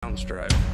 Soundstripe.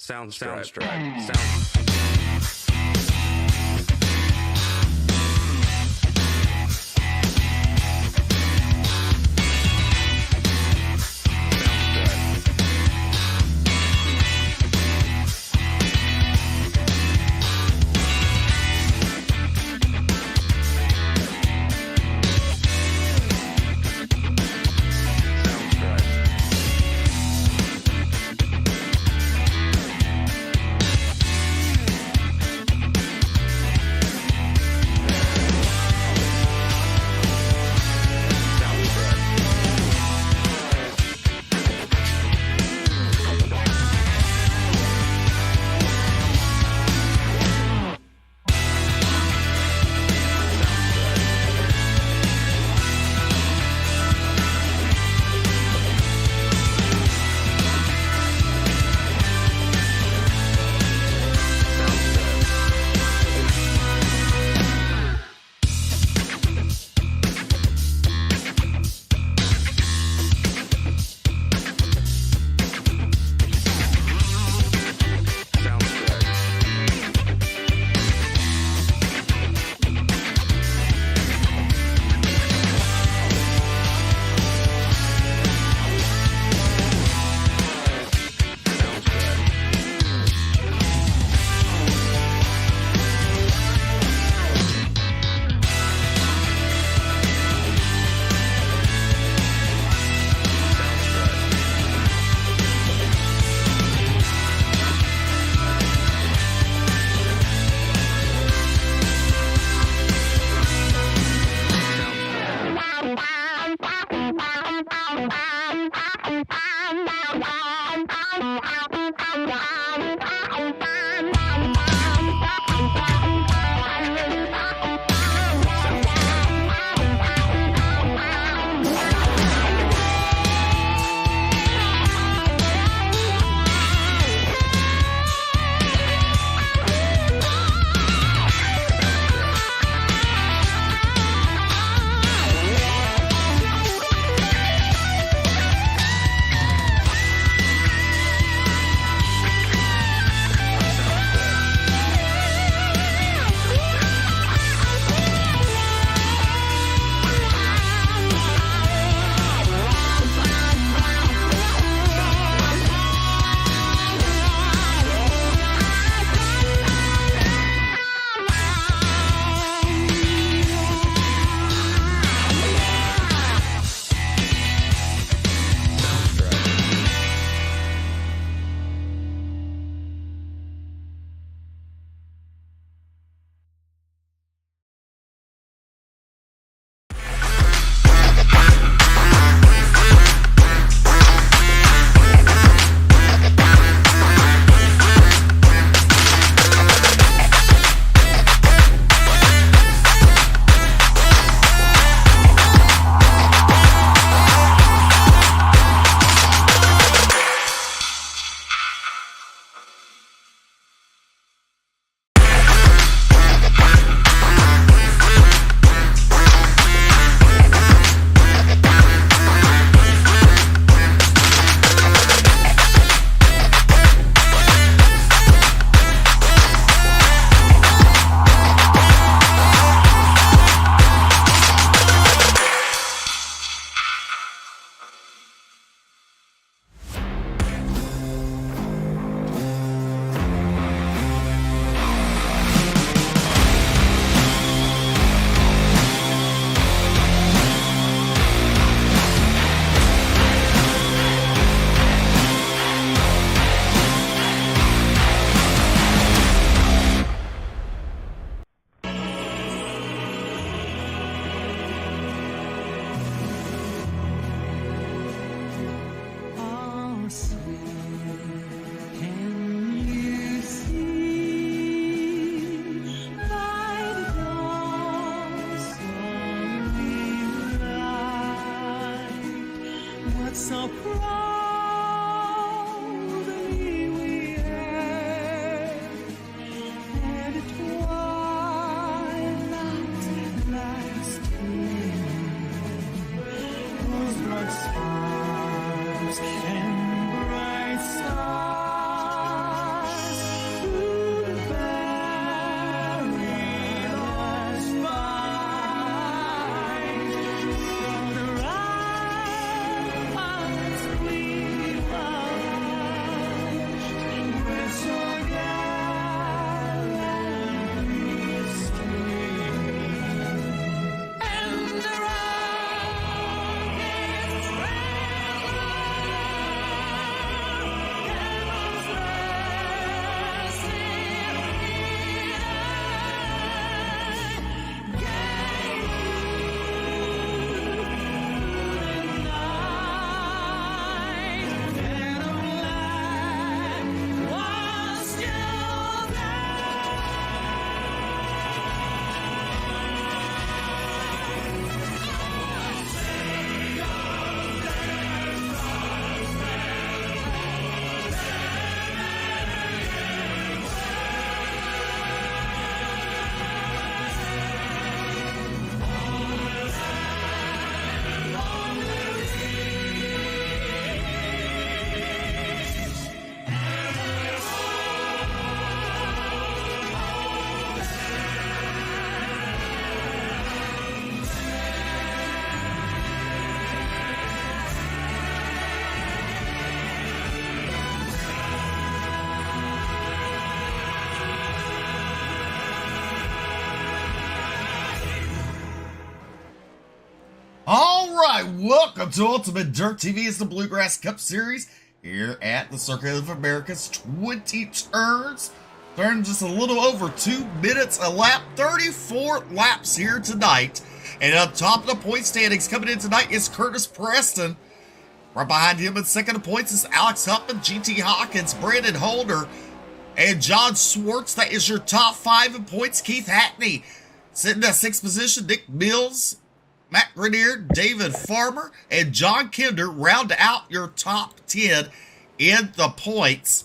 Soundstripe. so proudly we hailed, and at twilight's last gleam, whose broad spires and bright stars through the perilous fight, from the ramparts we watched, where so gallantly streamed, and around its Welcome to Ultimate Dirt TV. It's the Bluegrass Cup Series here at the Circuit of America's 20 turns. Turning just a little over 2 minutes a lap, 34 laps here tonight. And up top of the point standings coming in tonight is Curtis Preston. Right behind him in second in points is Alex Huffman, GT Hawkins, Brandon Holder, and John Swartz. That is your top 5 in points. Keith Hackney sitting at 6th position. Nick Mills, Matt Grenier, David Farmer, and John Kinder round out your top 10 in the points.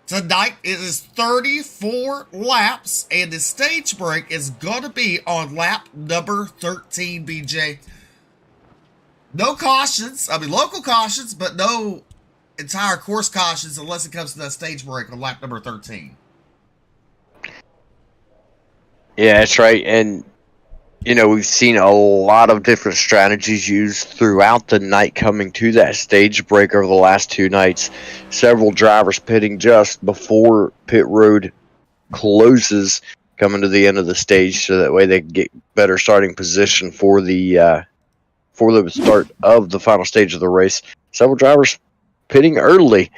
Tonight it is 34 laps, and the stage break is going to be on lap number 13, BJ. No cautions. I mean, local cautions, but no entire course cautions unless it comes to that stage break on lap number 13. Yeah, that's right. And you know, we've seen a lot of different strategies used throughout the night coming to that stage break over the last 2 nights. Several drivers pitting just before pit road closes, coming to the end of the stage, so that way they can get better starting position for the start of the final stage of the race. Several drivers pitting early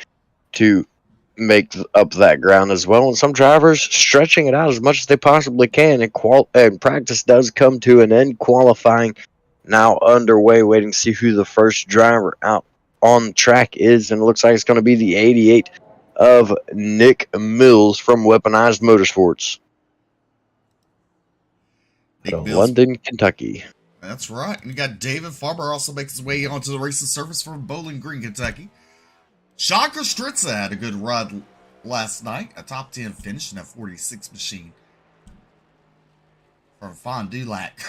to make up that ground as well, and some drivers stretching it out as much as they possibly can, and practice does come to an end. Qualifying now underway, waiting to see who the first driver out on the track is, and it looks like it's going to be the 88 of Nick Mills from Weaponized Motorsports of London, Kentucky. That's right. And you got David Farmer also makes his way onto the racing surface from Bowling Green, Kentucky. Sean Kostritza had a good run last night. A top 10 finish in a 46 machine from Fond du Lac.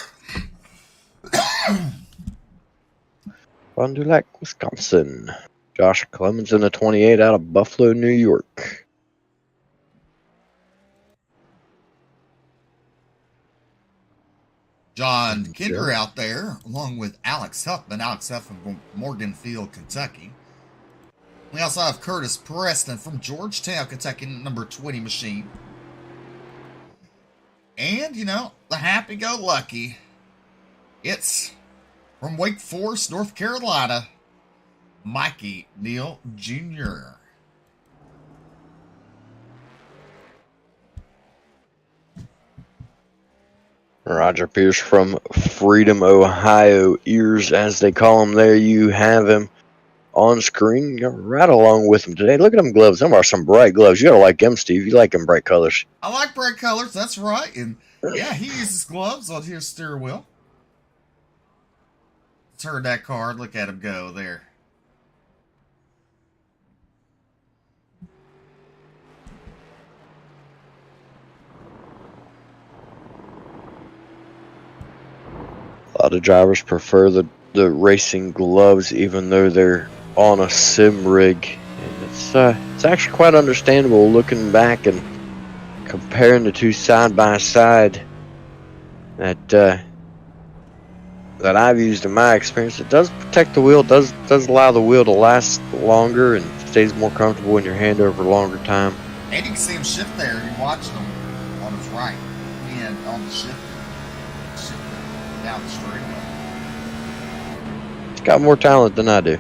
Fond du Lac, Wisconsin. Josh Clemens in a 28 out of Buffalo, New York. John Kinder out there, along with Alex Huffman. Alex Huffman from Morganfield, Kentucky. We also have Curtis Preston from Georgetown, Kentucky, number 20 machine. And, you know, the happy-go-lucky. It's from Wake Forest, North Carolina, Mikey Neal Jr. Roger Pierce from Freedom, Ohio. Ears, as they call him there. You have him on screen. You're right along with him today. Look at them gloves. Them are some bright gloves. You gotta like them, Steve. You like them bright colors. I like bright colors. That's right. And yeah, he uses gloves on his steering wheel. Turn that card. Look at him go there. lot of drivers prefer the racing gloves, even though they're on a sim rig. And it's actually quite understandable looking back and comparing the two side by side that I've used in my experience. It does protect the wheel, does allow the wheel to last longer and stays more comfortable in your hand over a longer time. And you can see him shift there. You're watching him on his right and on the shifter down the straightaway. He's got more talent than I do.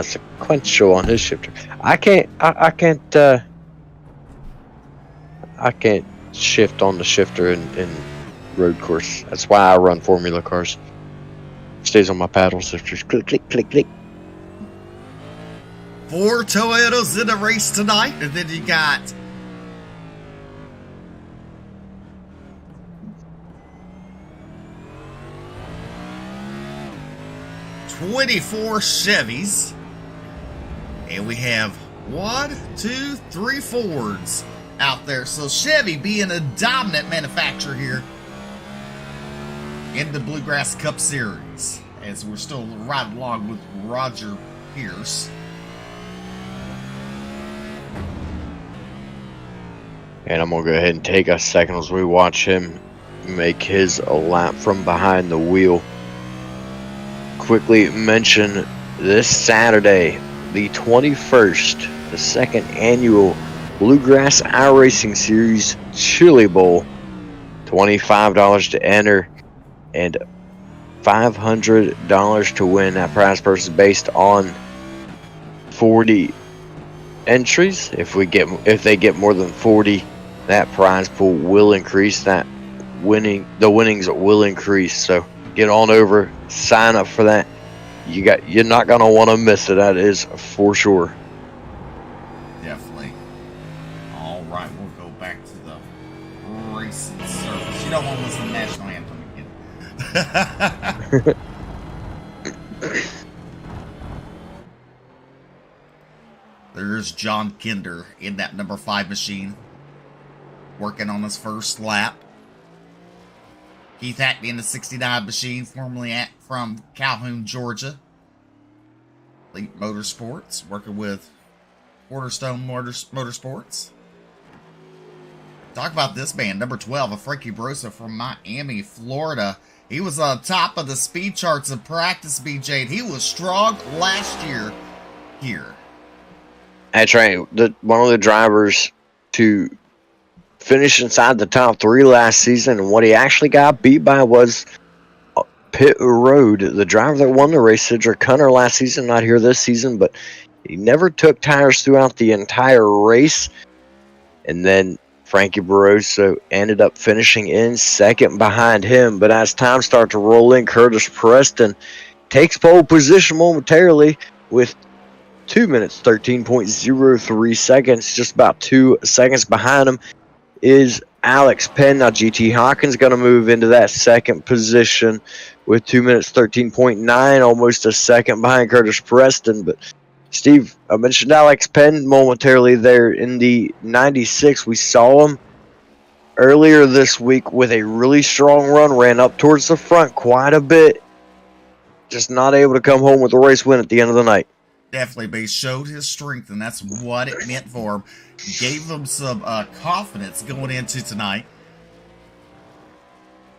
Sequential on his shifter. I can't shift on the shifter in road course. That's why I run formula cars. Stays on my paddle shifters. Click, click, click, click. 4 Toyotas in the race tonight, and then you got '24 Chevys, and we have 1, 2, 3 Fords out there. So Chevy being a dominant manufacturer here in the Bluegrass Cup Series, as we're still riding along with Roger Pierce. And I'm going to go ahead and take a second as we watch him make his lap from behind the wheel. Quickly mention this Saturday, the 21st, the second annual Bluegrass Iracing Series Chili Bowl. $25 to enter and $500 to win. That prize purse is based on 40 entries. If they get more than 40, that prize pool will increase. The winnings will increase. So get on over, sign up for that. You're not gonna want to miss it. That is for sure. Definitely. All right, we'll go back to the racing service. You don't want to listen to the national anthem again. There's John Kinder in that number 5 machine, working on his first lap. Keith Hackney in the 69 machine, formerly from Calhoun, Georgia. Elite Motorsports, working with Cornerstone Motorsports. Talk about this man, number 12, a Frankie Brosa from Miami, Florida. He was on top of the speed charts in practice, BJ, and he was strong last year here. That's right. One of the drivers to finish inside the top 3 last season, and what he actually got beat by was Pit Road, the driver that won the race, Cedric Hunter, last season. Not here this season, but he never took tires throughout the entire race. And then Frankie Barroso ended up finishing in second behind him. But as time started to roll in, Curtis Preston takes pole position momentarily with 2 minutes, 13.03 seconds. Just about 2 seconds behind him is Alex Penn. Now GT Hawkins going to move into that second position with 2 minutes, 13.9, almost a second behind Curtis Preston. But Steve, I mentioned Alex Penn momentarily there in the 96. We saw him earlier this week with a really strong run, ran up towards the front quite a bit. Just not able to come home with a race win at the end of the night. Definitely, but he showed his strength, and that's what it meant for him. Gave him some confidence going into tonight.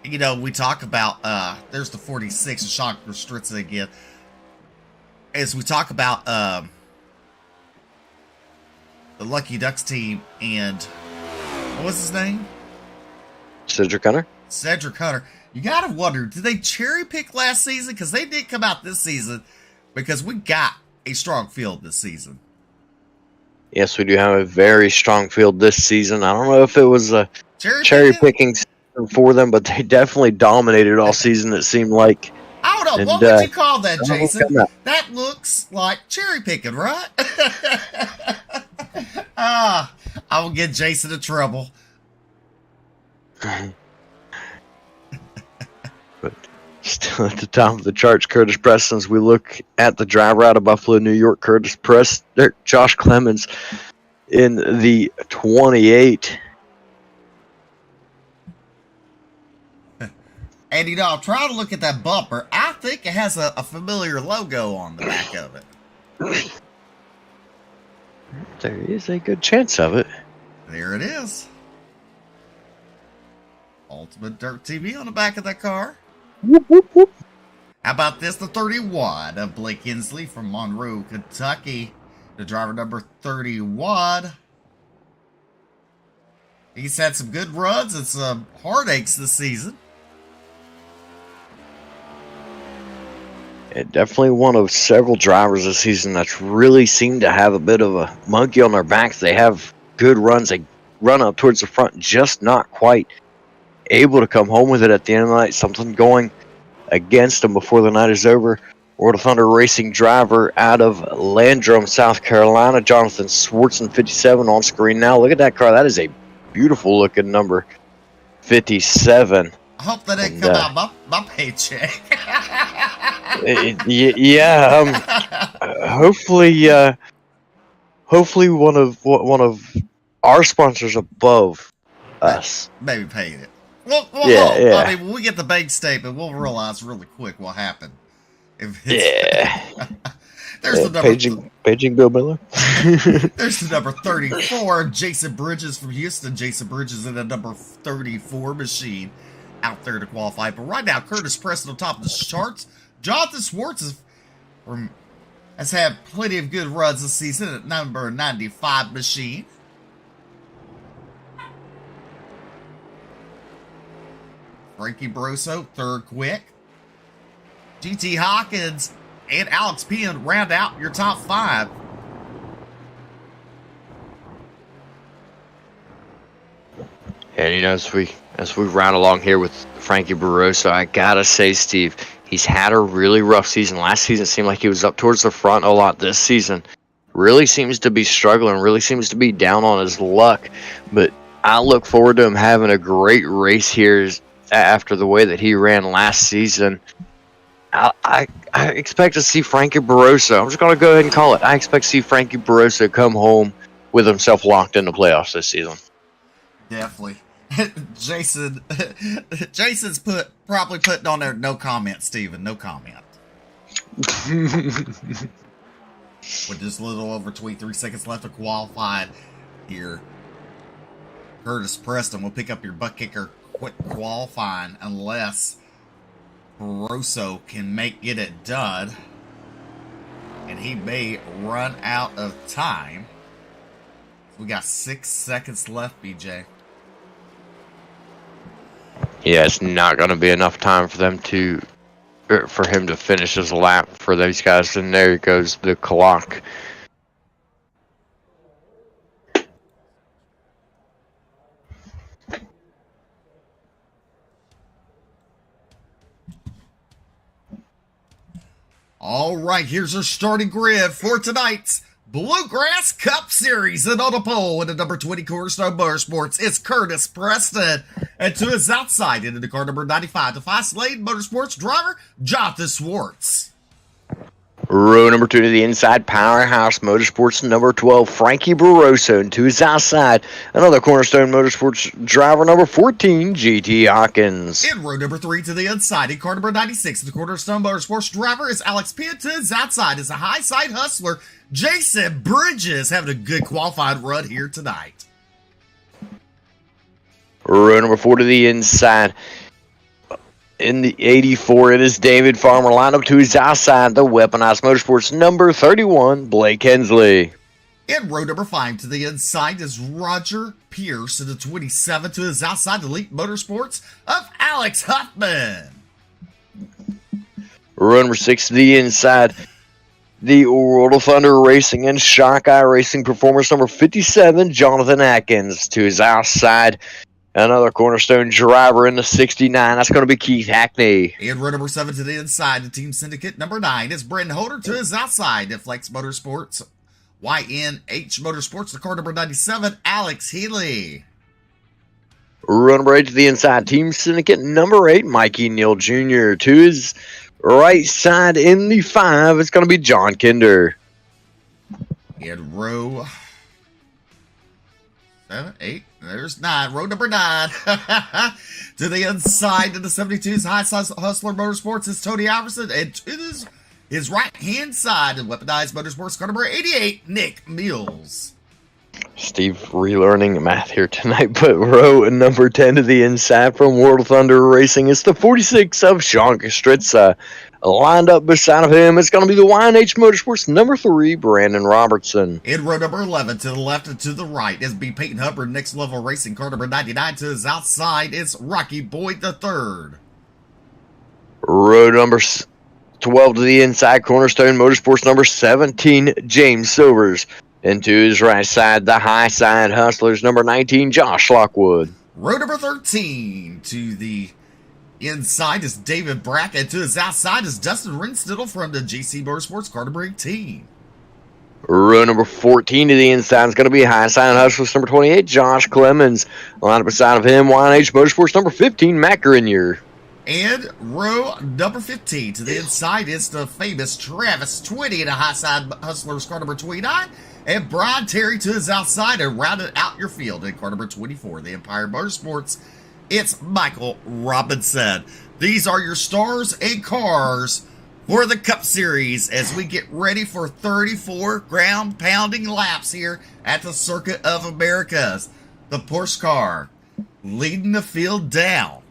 You know, we talk about, there's the 46, Sean Stritza again. As we talk about the Lucky Ducks team and, what was his name? Cedric Hunter. Cedric Hunter. You got to wonder, did they cherry pick last season? Because they did come out this season, because we got a strong field this season. Yes, we do have a very strong field this season. I don't know if it was a cherry picking season for them, but they definitely dominated all season, it seemed like. I don't know. What would you call that, Jason? That looks like cherry picking, right? I will get Jason in trouble. But still at the top of the charts, Curtis Preston. As we look at the driver out of Buffalo, New York, Josh Clemens in the 28. And you know, I'm trying to look at that bumper. I think it has a familiar logo on the back of it. There is a good chance of it. There it is. Ultimate Dirt TV on the back of that car. Whoop, whoop, whoop. How about this? The 31 of Blake Hensley from Monroe, Kentucky. The driver number 31. He's had some good runs and some heartaches this season. Yeah, definitely one of several drivers this season that's really seemed to have a bit of a monkey on their backs. They have good runs. They run up towards the front, just not quite able to come home with it at the end of the night. Something going against them before the night is over. World of Thunder Racing driver out of Landrum, South Carolina, Jonathan Swartzen, 57 on screen now. Look at that car. That is a beautiful looking number, 57. I hope that didn't come out my paycheck. Hopefully one of our sponsors above us. Maybe paid it. Well, Yeah. I mean, when we get the bank statement, we'll realize really quick what happened. If there's the number. Paging Bill Miller. There's the number 34, Jason Bridges from Houston. Jason Bridges in a number 34 machine out there to qualify. But right now, Curtis Preston on top of the charts. Jonathan Swartz has had plenty of good runs this season at number 95 machine. Frankie Broso, third quick. GT Hawkins and Alex Penn round out your top 5. And you know, as we round along here with Frankie Barroso, I gotta say, Steve, he's had a really rough season. Last season seemed like he was up towards the front a lot. This season really seems to be struggling, really seems to be down on his luck. But I look forward to him having a great race here after the way that he ran last season. I expect to see Frankie Barroso. I'm just going to go ahead and call it. I expect to see Frankie Barroso come home with himself locked in the playoffs this season. Definitely. Jason's probably putting on there, no comment, Steven, no comment. With just a little over 23 seconds left to qualify here, Curtis Preston will pick up your butt kicker quick qualifying unless Barroso can get it done, and he may run out of time. We got 6 seconds left, BJ. Yeah, it's not going to be enough time for him to finish his lap for these guys. And there goes the clock. All right, here's our starting grid for tonight's Bluegrass Cup Series. And on the pole in the number 20 Cornerstone Motorsports, it's Curtis Preston. And to his outside, into the car number 95, the Fast Lane Motorsports driver, Jonathan Swartz. Row number 2 to the inside, Powerhouse Motorsports number 12, Frankie Barroso. And to his outside, another Cornerstone Motorsports driver, number 14, GT Hawkins. In row number 3 to the inside, in car number 96, the Cornerstone Motorsports driver is Alex Penn. To his outside is a high side hustler, Jason Bridges, having a good qualified run here tonight. Row number 4 to the inside. In the 84, it is David Farmer. Lineup to his outside, the Weaponized Motorsports number 31, Blake Hensley. In row number 5 to the inside is Roger Pierce. In the 27 to his outside, Elite Motorsports of Alex Huffman. Row number 6 to the inside, the World of Thunder Racing and Shock Eye Racing Performance number 57, Jonathan Atkins. To his outside, another Cornerstone driver in the 69. That's going to be Keith Hackney. In row number 7 to the inside, the Team Syndicate number 9 is Brendan Holder. To his outside, the Flex Motorsports, YNH Motorsports, the car number 97, Alex Healy. Row number 8 to the inside, Team Syndicate number 8, Mikey Neal Jr. To his right side in the 5, it's going to be John Kinder. In row 7, 8. There's 9. Row number 9. To the inside of the 72's High Size Hustler Motorsports is Tony Iverson. And to his right-hand side of Weaponized Motorsports, car number 88, Nick Mills. Steve relearning math here tonight, but row number 10 to the inside from World Thunder Racing is the 46 of Sean Kostritza. Lined up beside of him, it's going to be the YNH Motorsports number 3, Brandon Robertson. In row number 11, to the left and to the right, is B. Peyton Hubbard, Next Level Racing, car number 99. To his outside, it's Rocky Boyd III. Row number 12 to the inside, Cornerstone Motorsports number 17, James Silvers. And to his right side, the High Side Hustlers number 19, Josh Lockwood. Row number 13, to the inside is David Brackett. To his outside is Dustin Rinstidle from the GC Motorsports, car number 18. Row number 14 to the inside is going to be High Side Hustlers number 28, Josh Clemens. Lined up beside of him, YNH Motorsports number 15, Matt Grenier. And row number 15 to the inside is the famous Travis 20 in a High Side Hustlers, car number 29. And Brian Terry to his outside and rounded out your field in car number 24, the Empire Motorsports. It's Michael Robinson. These are your stars and cars for the Cup Series as we get ready for 34 ground-pounding laps here at the Circuit of Americas. The Porsche car leading the field down.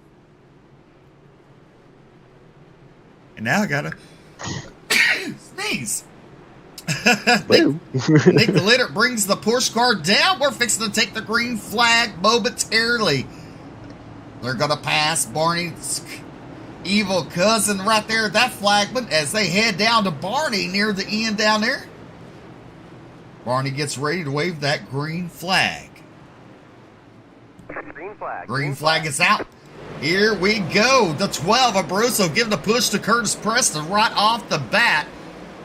And now I gotta sneeze. Nick Litter brings the Porsche car down. We're fixing to take the green flag momentarily. They're going to pass Barney's evil cousin right there at that flagman as they head down to Barney near the end down there. Barney gets ready to wave that green flag. Green flag is out. Here we go. The 12 of Barroso giving a push to Curtis Preston right off the bat.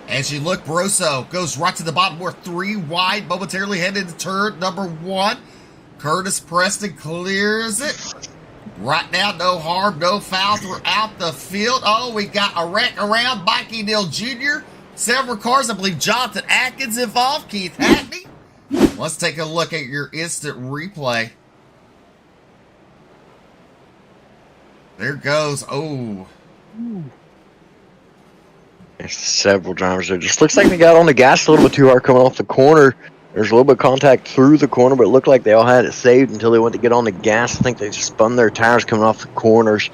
As you look, Barroso goes right to the bottom. We're 3 wide, momentarily headed to turn number 1. Curtis Preston clears it. Right now, no harm, no foul throughout the field. Oh, we got a wreck around. Mikey Neal Jr. Several cars. I believe Jonathan Atkins involved. Keith Hackney. Let's take a look at your instant replay. There goes. Oh. There's several drivers there. Just looks like they got on the gas a little bit too hard coming off the corner. There's a little bit of contact through the corner, but it looked like they all had it saved until they went to get on the gas. I think they just spun their tires coming off the corners,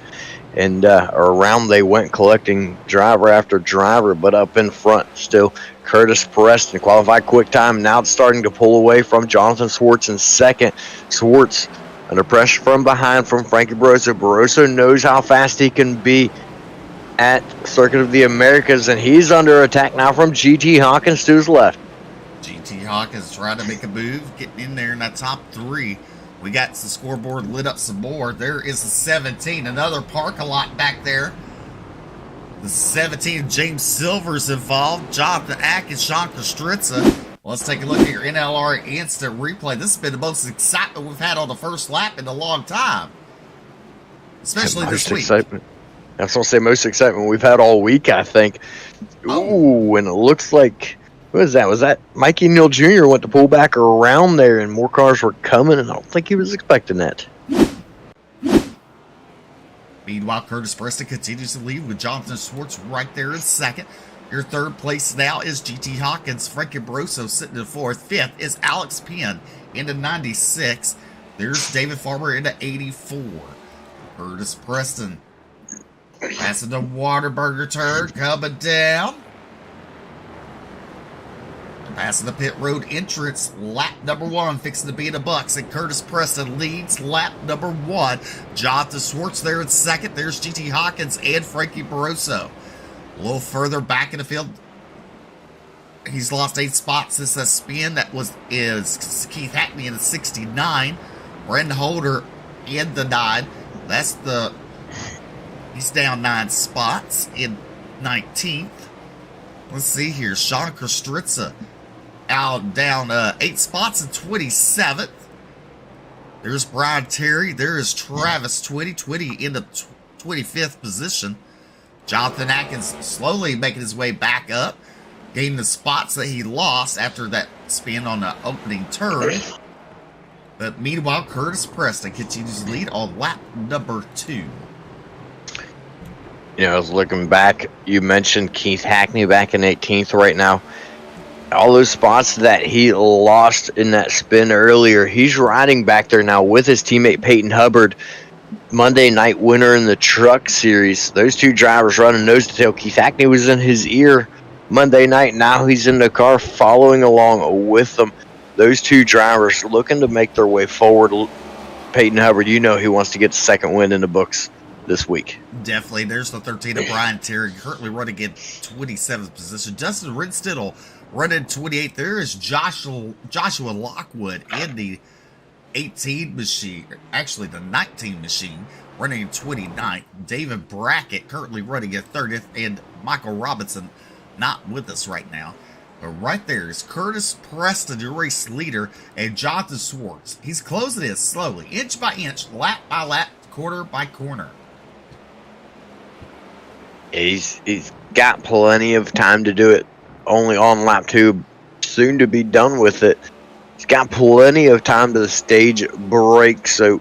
and around they went, collecting driver after driver, but up in front still, Curtis Preston, qualified quick time. Now it's starting to pull away from Jonathan Swartz in second. Swartz under pressure from behind from Frankie Barroso. Barroso knows how fast he can be at Circuit of the Americas, and he's under attack now from GT Hawkins to his left. GT Hawkins trying to make a move, getting in there in that top 3. We got the scoreboard lit up some more. There is the 17, another Park-A-Lot back there. The 17, James Silver's involved. Jonathan Atkins, Sean Kostritza. Let's take a look at your NLR instant replay. This has been the most excitement we've had on the first lap in a long time. Especially this week. Excitement. I was going to say most excitement we've had all week, I think. Ooh, and it looks like, what is that? Was that Mikey Neal Jr. went to pull back around there and more cars were coming, and I don't think he was expecting that. Meanwhile, Curtis Preston continues to lead with Jonathan Swartz right there in second. Your third place now is GT Hawkins. Frankie Barroso sitting in fourth. Fifth is Alex Penn into 96. There's David Farmer into 84. Curtis Preston passing the Waterburger turn, coming down. Passing the pit road entrance, lap number 1, fixing to be in the Bucks, and Curtis Preston leads lap number 1. Jonathan Swartz there in second. There's GT Hawkins and Frankie Barroso. A little further back in the field, he's lost 8 spots since that spin. That is Keith Hackney in the 69. Brendan Holder in the 9. He's down 9 spots in 19th. Let's see here. Sean Kostritza down 8 spots in 27th. There's Brian Terry. There is Travis 20 in the 25th position. Jonathan Atkins slowly making his way back up, gaining the spots that he lost after that spin on the opening turn. But meanwhile, Curtis Preston continues to lead on lap number 2. You know, I was looking back. You mentioned Keith Hackney back in 18th right now. All those spots that he lost in that spin earlier, he's riding back there now with his teammate Peyton Hubbard, Monday night winner in the truck series. Those two drivers running nose to tail. Keith Hackney was in his ear Monday night. Now he's in the car following along with them. Those two drivers looking to make their way forward. Peyton Hubbard, you know he wants to get the second win in the books this week. Definitely. There's the 13 of Brian Terry, currently running in 27th position. Justin Rinstidle running 28th. There is Joshua Lockwood in the 18 machine, actually the 19 machine, running in 29th. David Brackett currently running at 30th, and Michael Robinson not with us right now. But right there is Curtis Preston, your race leader, and Jonathan Schwartz. He's closing in slowly, inch by inch, lap by lap, corner by corner. He's got plenty of time to do it. Only on lap 2, soon to be done with it. He's got plenty of time to the stage break, so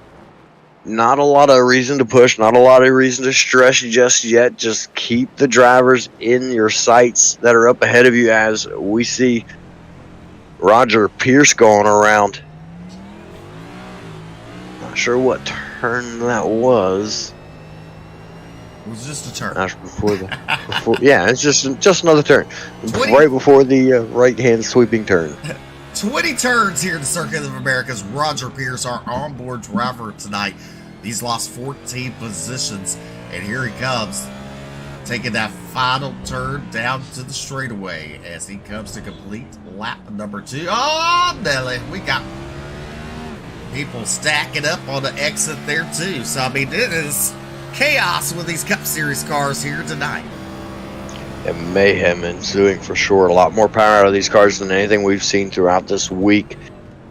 not a lot of reason to push, not a lot of reason to stress just yet. Just keep the drivers in your sights that are up ahead of you as we see Roger Pierce going around. Not sure what turn that was. It was just a turn. Yeah, it's just another turn. 20, right before the right-hand sweeping turn. 20 turns here in the Circuit of Americas. Roger Pierce, our onboard driver tonight. He's lost 14 positions, and here he comes, taking that final turn down to the straightaway as he comes to complete lap number 2. Oh, Nelly, we got people stacking up on the exit there too. So, I mean, it is chaos with these Cup Series cars here tonight. And mayhem ensuing for sure. A lot more power out of these cars than anything we've seen throughout this week.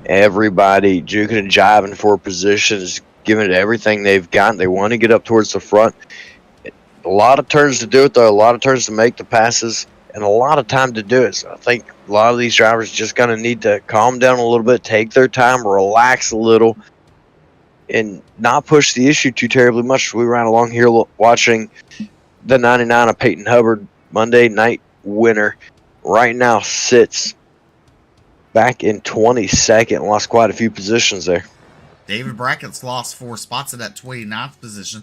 Everybody juking and jiving for positions, giving it everything they've got. They want to get up towards the front. A lot of turns to do it, though. A lot of turns to make the passes, and a lot of time to do it. So I think a lot of these drivers just going to need to calm down a little bit, take their time, relax a little, and not push the issue too terribly much. We ran along here watching the 99 of Peyton Hubbard, Monday night winner. Right now sits back in 22nd, lost quite a few positions there. David Brackett's lost 4 spots in that 29th position.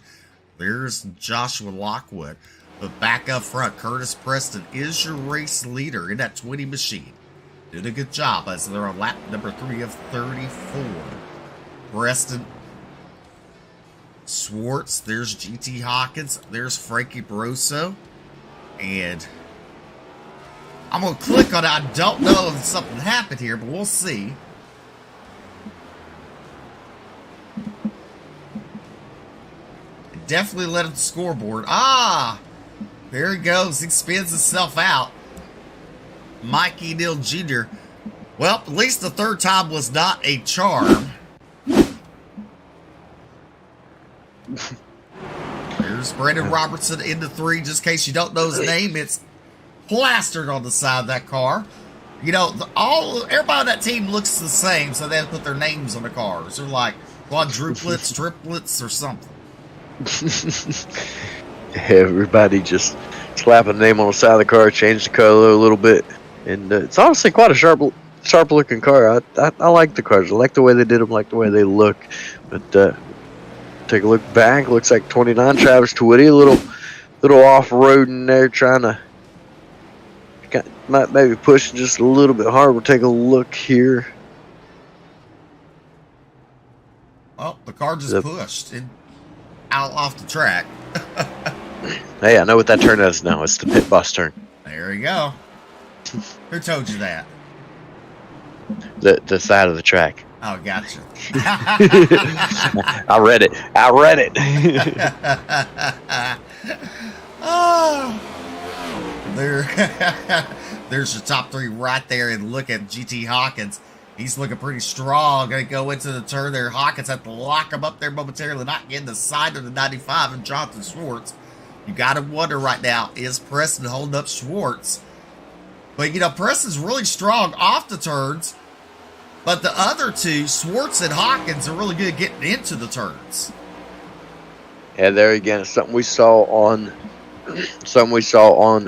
There's Joshua Lockwood. But back up front, Curtis Preston is your race leader in that 20 machine. Did a good job as they're on lap number 3 of 34. Preston, Schwartz, there's GT Hawkins, there's Frankie Barroso. And I'm going to click on it. I don't know if something happened here, but we'll see. Definitely led up the scoreboard. Ah! There he goes. He spins himself out. Mikey Neal Jr. Well, at least the third time was not a charm. There's Brandon Robertson into 3. Just in case you don't know his name, it's plastered on the side of that car. You know, everybody on that team looks the same, so they have to put their names on the cars. They're like quadruplets, triplets, or something. Everybody just slap a name on the side of the car, change the color a little bit, and it's honestly quite a sharp looking car. I like the cars. I like the way they did them, like the way they look. But take a look back. Looks like 29 Travis Twitty, a little off-roading there, trying to might maybe push just a little bit hard. We'll take a look here. Oh, the car just pushed out off the track. Hey, I know what that turn is now. It's the pit boss turn. There you go. Who told you that? The side of the track. Oh, gotcha. I read it. Oh, there's your top 3 right there. And look at GT Hawkins. He's looking pretty strong. Going to go into the turn there. Hawkins had to lock him up there momentarily, not getting the side of the 95 and Jonathan Schwartz. You got to wonder right now, is Preston holding up Schwartz? But, you know, Preston's really strong off the turns. But the other two, Schwartz and Hawkins, are really good getting into the turns. Yeah, there again, it's something we saw on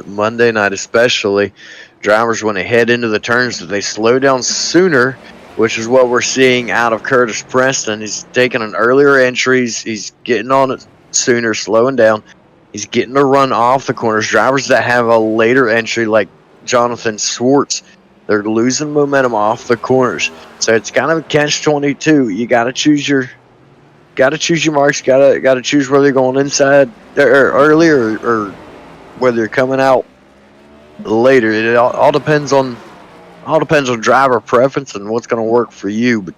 Monday night, especially. Drivers, when they head into the turns, they slow down sooner, which is what we're seeing out of Curtis Preston. He's taking an earlier entries. He's getting on it sooner, slowing down. He's getting to run off the corners. Drivers that have a later entry, like Jonathan Schwartz, they're losing momentum off the corners. So it's kind of a catch-22. You got to choose your marks. Got to choose whether you're going inside or earlier or whether you're coming out later. It all depends on driver preference and what's going to work for you. But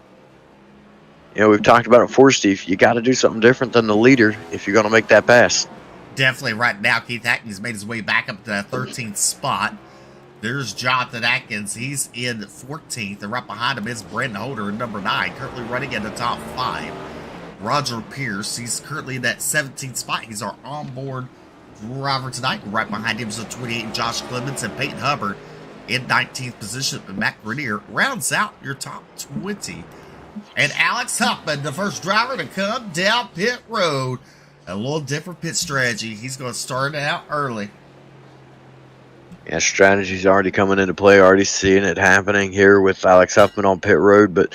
we've talked about it before, Steve. You got to do something different than the leader if you're going to make that pass. Definitely. Right now, Keith Atkins made his way back up to that 13th spot. There's Jonathan Atkins. He's in 14th, and right behind him is Brandon Holder in number 9, currently running in the top 5. Roger Pierce, he's currently in that 17th spot. He's our onboard driver tonight. Right behind him is the 28, Josh Clemens, and Peyton Hubbard in 19th position. And Matt Grenier rounds out your top 20. And Alex Huffman, the first driver to come down pit road. A little different pit strategy. He's going to start it out early. Yeah, strategy's already coming into play. Already seeing it happening here with Alex Huffman on pit road. But,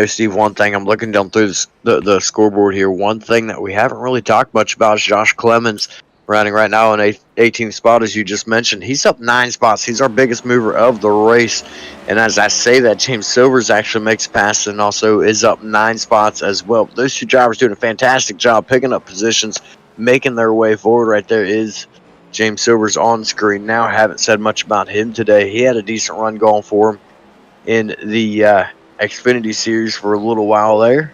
Steve, one thing I'm looking down through the scoreboard here. One thing that we haven't really talked much about is Josh Clemens running right now in 18th spot, as you just mentioned. He's up 9 spots. He's our biggest mover of the race. And as I say that, James Silvers actually makes a pass and also is up 9 spots as well. Those two drivers doing a fantastic job picking up positions, making their way forward. Right there is James Silvers on screen now. Haven't said much about him today. He had a decent run going for him in the Xfinity Series for a little while there.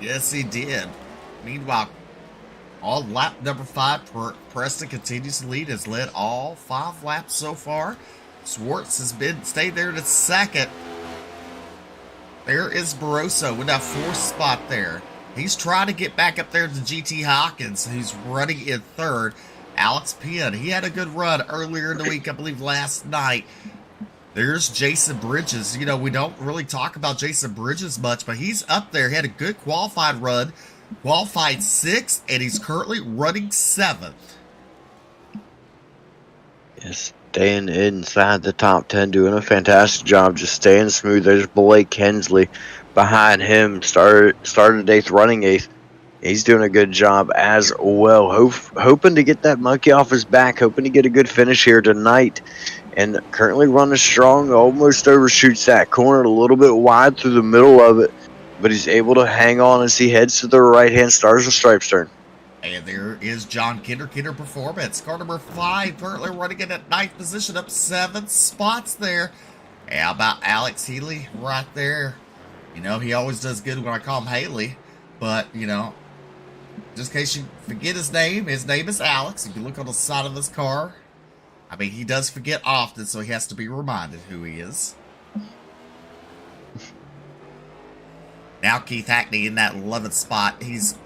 Yes, he did. Meanwhile, on lap number 5, Preston continues to lead. Has led all 5 laps so far. Schwartz has stayed there to second. There is Barroso with that 4th spot there. He's trying to get back up there to GT Hawkins, who's running in 3rd. Alex Penn, he had a good run earlier in the week, I believe last night. There's Jason Bridges. We don't really talk about Jason Bridges much, but he's up there. He had a good qualified run. Qualified 6th, and he's currently running 7th. Yes, staying inside the top 10, doing a fantastic job, just staying smooth. There's Blake Hensley behind him, started 8th, running 8th. He's doing a good job as well. Hoping to get that monkey off his back, hoping to get a good finish here tonight. And currently running strong, almost overshoots that corner a little bit wide through the middle of it. But he's able to hang on as he heads to the right-hand Stars and Stripes turn. And there is John Kinder Performance. Car number 5, currently running in at 9th position, up 7 spots there. How about Alex Healy right there? He always does good when I call him Haley. But, just in case you forget his name is Alex. If you look on the side of his car, he does forget often, so he has to be reminded who he is. Now Keith Hackney in that 11th spot. He's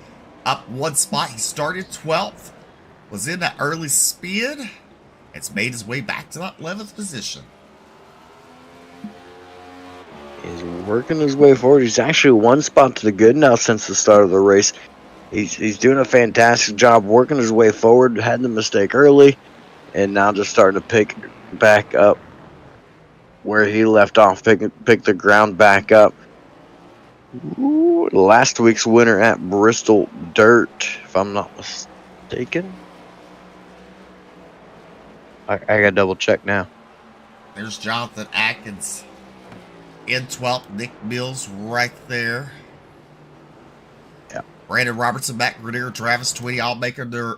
up 1 spot. He started 12th. Was in that early spin. It's made his way back to that 11th position. He's working his way forward. He's actually 1 spot to the good now since the start of the race. He's doing a fantastic job working his way forward. Had the mistake early. And now just starting to pick back up where he left off. Pick the ground back up. Ooh, last week's winner at Bristol Dirt, if I'm not mistaken. I gotta double check now. There's Jonathan Atkins in 12th. Nick Mills right there. Yeah. Brandon Robertson, Matt Grenier, Travis Tweedy all making their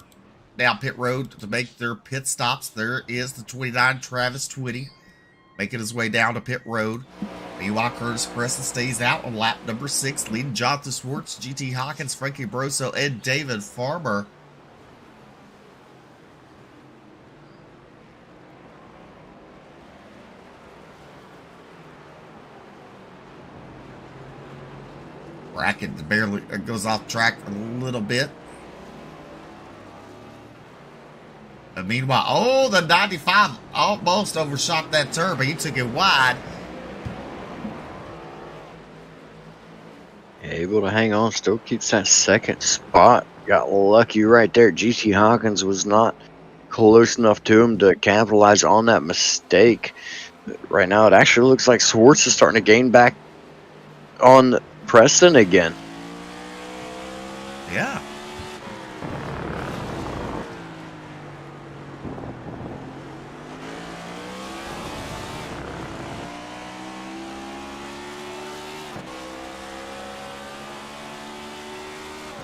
down pit road to make their pit stops. There is the 29, Travis Tweedy, making his way down to pit road. Meanwhile, Curtis Preston stays out on lap number 6, leading Jonathan Schwartz, GT Hawkins, Frankie Barroso, and David Farmer. Bracket barely goes off track a little bit. And meanwhile, the 95 almost overshot that turn, but he took it wide. able to hang on, still keeps that second spot. Got lucky right there. GT Hawkins was not close enough to him to capitalize on that mistake. Right now, it actually looks like Swartz is starting to gain back on Preston again. Yeah.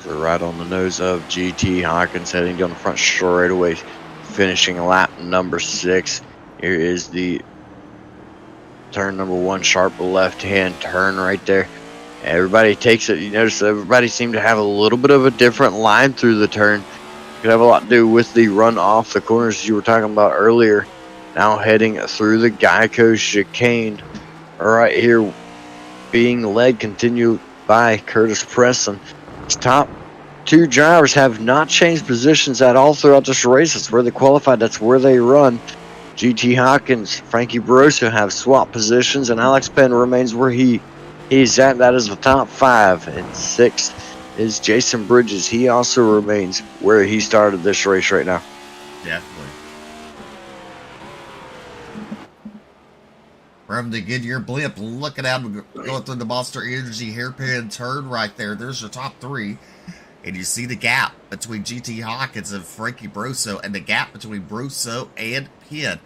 They're right on the nose of GT Hawkins, heading down the front straightaway, finishing lap number 6. Here is the turn number 1, sharp left-hand turn right there. Everybody takes it. You notice everybody seemed to have a little bit of a different line through the turn. Could have a lot to do with the run off the corners you were talking about earlier. Now heading through the Geico chicane. Right here, being led, continued by Curtis Preston. His top 2 drivers have not changed positions at all throughout this race. That's where they qualified. That's where they run. GT Hawkins, Frankie Barroso have swapped positions, and Alex Penn remains where he's at. That is the top 5. And 6th is Jason Bridges. He also remains where he started this race right now. Definitely. From the Goodyear blimp, looking out, going through the Monster Energy hairpin turn right there. There's your top 3. And you see the gap between GT Hawkins and Frankie Barroso, and the gap between Barroso and Penn.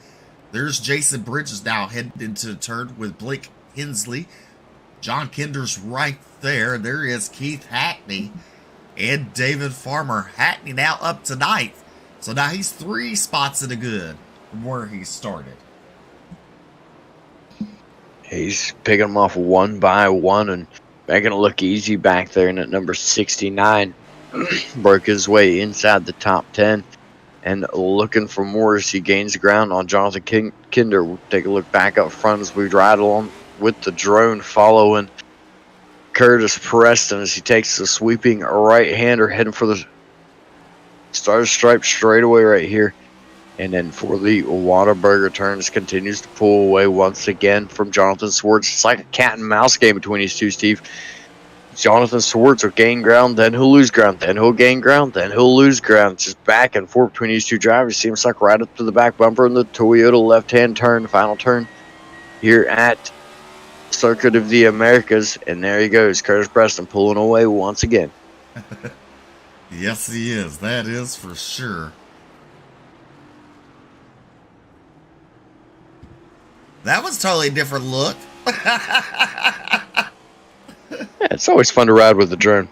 There's Jason Bridges now heading into the turn with Blake Hensley. John Kinder's right there. There is Keith Hackney and David Farmer. Hackney now up to 9th. So now he's 3 spots in the good from where he started. He's picking them off one by one and making it look easy back there. And at number 69, broke his way inside the top 10 and looking for more as he gains ground on Jonathan Kinder. We'll take a look back up front as we ride along with the drone following Curtis Preston as he takes the sweeping right-hander heading for the Star Stripe straightaway right here. And then for the Whataburger turns, continues to pull away once again from Jonathan Swartz. It's like a cat and mouse game between these two, Steve. Jonathan Swartz will gain ground, then he'll lose ground, then he'll gain ground, then he'll lose ground. It's just back and forth between these two drivers. Seems like right up to the back bumper in the Toyota left-hand turn, final turn here at Circuit of the Americas. And there he goes, Curtis Preston pulling away once again. Yes, he is. That is for sure. That was totally a different look. Yeah, it's always fun to ride with the drone.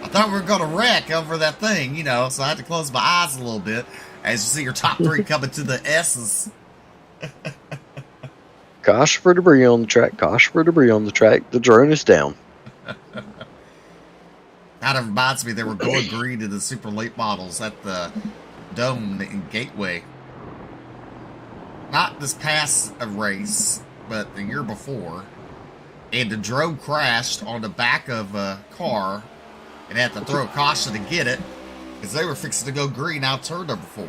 I thought we were going to wreck over that thing, you know, so I had to close my eyes a little bit as you see your top 3 coming to the S's. Caution for debris on the track. Caution for debris on the track. The drone is down. Kind of reminds me they were going green in the super late models at the Dome in Gateway. Not this past race, but the year before. And the drone crashed on the back of a car and had to throw a caution to get it because they were fixing to go green out turn number 4.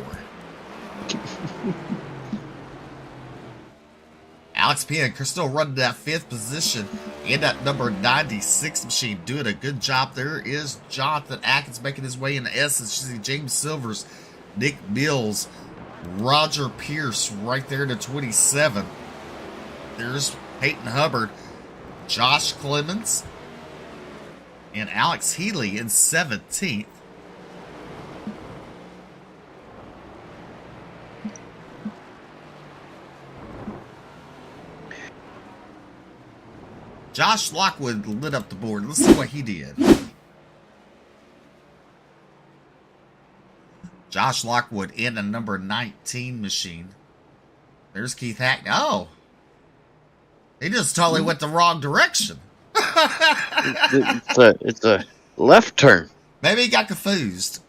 Alex Penn still running that 5th position in that number 96 machine, doing a good job. There is Jonathan Atkins making his way in the S's. You see James Silvers, Nick Mills, Roger Pierce right there to 27. There's Peyton Hubbard, Josh Clemens, and Alex Healy in 17th. Josh Lockwood lit up the board. Let's see what he did. Josh Lockwood in a number 19 machine. There's Keith Hackney. Oh. He just totally went the wrong direction. It's a left turn. Maybe he got confused.